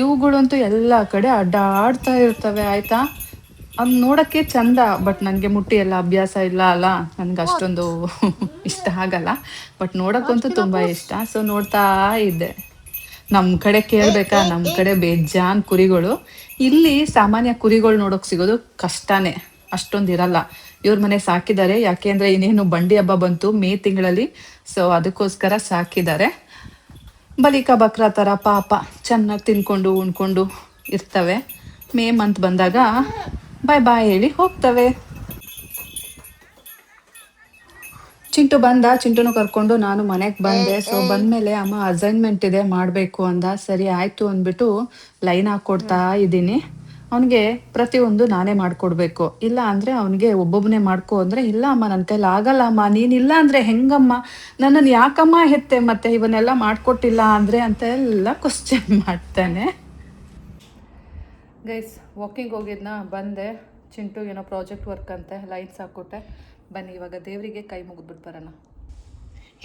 ಇವುಗಳಂತೂ ಎಲ್ಲ ಕಡೆ ಅಡ್ಡಾಡ್ತಾ ಇರ್ತವೆ ಆಯ್ತಾ. ಅದು ನೋಡೋಕ್ಕೆ ಚಂದ, ಬಟ್ ನನಗೆ ಮುಟ್ಟಿ ಎಲ್ಲ ಅಭ್ಯಾಸ ಇಲ್ಲ ಅಲ್ಲ, ನನಗೆ ಅಷ್ಟೊಂದು ಇಷ್ಟ ಆಗಲ್ಲ. ಬಟ್ ನೋಡೋಕ್ಕಂತೂ ತುಂಬ ಇಷ್ಟ. ಸೊ ನೋಡ್ತಾ ಇದ್ದೆ. ನಮ್ಮ ಕಡೆ ಕೇಳಬೇಕಾ, ನಮ್ಮ ಕಡೆ ಬೇಜಾನ್ ಕುರಿಗಳು. ಇಲ್ಲಿ ಸಾಮಾನ್ಯ ಕುರಿಗಳು ನೋಡೋಕೆ ಸಿಗೋದು ಕಷ್ಟನೇ, ಅಷ್ಟೊಂದು ಇರಲ್ಲ. ಇವ್ರ ಮನೆ ಸಾಕಿದ್ದಾರೆ, ಯಾಕೆ ಅಂದರೆ ಇನ್ನೇನು ಬಂಡಿ ಹಬ್ಬ ಬಂತು ಮೇ ತಿಂಗಳಲ್ಲಿ. ಸೊ ಅದಕ್ಕೋಸ್ಕರ ಸಾಕಿದ್ದಾರೆ. ಬಲಿಕ ಬಕ್ರ ಥರ ಪಾಪ ಚೆನ್ನಾಗಿ ತಿನ್ಕೊಂಡು ಉಣ್ಕೊಂಡು ಇರ್ತವೆ. ಮೇ ಮಂತ್ ಬಂದಾಗ ಬಾಯ್ ಬಾಯ್ ಹೇಳಿ ಹೋಗ್ತವೆ. ಚಿಂಟು ಬಂದ, ಚಿಂಟುನು ಕರ್ಕೊಂಡು ನಾನು ಮನೆಗೆ ಬಂದೆ. ಸೊ ಬಂದಮೇಲೆ ಅಮ್ಮ ಅಸೈನ್ಮೆಂಟ್ ಇದೆ ಮಾಡಬೇಕು ಅಂದ. ಸರಿ ಆಯಿತು ಅಂದ್ಬಿಟ್ಟು ಲೈನ್ ಹಾಕ್ಕೊಡ್ತಾ ಇದ್ದೀನಿ. ಅವನಿಗೆ ಪ್ರತಿಯೊಂದು ನಾನೇ ಮಾಡಿಕೊಡ್ಬೇಕು. ಇಲ್ಲ ಅಂದರೆ ಅವನಿಗೆ ಒಬ್ಬೊಬ್ಬನೇ ಮಾಡ್ಕೊ ಅಂದರೆ, ಇಲ್ಲ ಅಮ್ಮ ನನ್ನ ಕೈಲಿ ಆಗಲ್ಲ ಅಮ್ಮ, ನೀನಿಲ್ಲ ಅಂದರೆ ಹೆಂಗಮ್ಮ, ನನ್ನನ್ನು ಯಾಕಮ್ಮ ಹೆತ್ತೆ, ಮತ್ತೆ ಇವನ್ನೆಲ್ಲ ಮಾಡಿಕೊಟ್ಟಿಲ್ಲ ಅಂದರೆ ಅಂತ ಎಲ್ಲ ಕ್ವಶನ್ ಮಾಡ್ತಾನೆ. ಗೈಸ್ ವಾಕಿಂಗ್ ಹೋಗಿದ್ನ ಬಂದೆ. ಚಿಂಟು ಏನೋ ಪ್ರಾಜೆಕ್ಟ್ ವರ್ಕ್ ಅಂತೆ, ಲೈನ್ಸ್ ಹಾಕ್ಕೊಟ್ಟೆ. ಬನ್ನಿ ಇವಾಗ ದೇವರಿಗೆ ಕೈ ಮುಗಿದ್ಬಿಟ್ಟು ಬರೋಣ.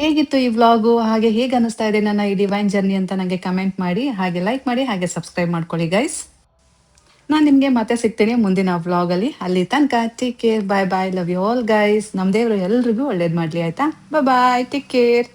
ಹೇಗಿತ್ತು ಈ ವ್ಲಾಗು, ಹಾಗೆ ಹೇಗೆ ಅನ್ನಿಸ್ತಾ ಇದೆ ನನ್ನ ಈ ಡಿವೈನ್ ಜರ್ನಿ ಅಂತ ನನಗೆ ಕಮೆಂಟ್ ಮಾಡಿ, ಹಾಗೆ ಲೈಕ್ ಮಾಡಿ, ಹಾಗೆ ಸಬ್ಸ್ಕ್ರೈಬ್ ಮಾಡ್ಕೊಳ್ಳಿ ಗೈಸ್. ನಾನು ನಿಮಗೆ ಮತ್ತೆ ಸಿಗ್ತೀನಿ ಮುಂದಿನ ವ್ಲಾಗಲ್ಲಿ. ಅಲ್ಲಿ ತನಕ take care, bye bye, love you all guys. ನಮ್ಮ ದೇವರು ಎಲ್ರಿಗೂ ಒಳ್ಳೇದು ಮಾಡಲಿ ಆಯಿತಾ. Bye take care.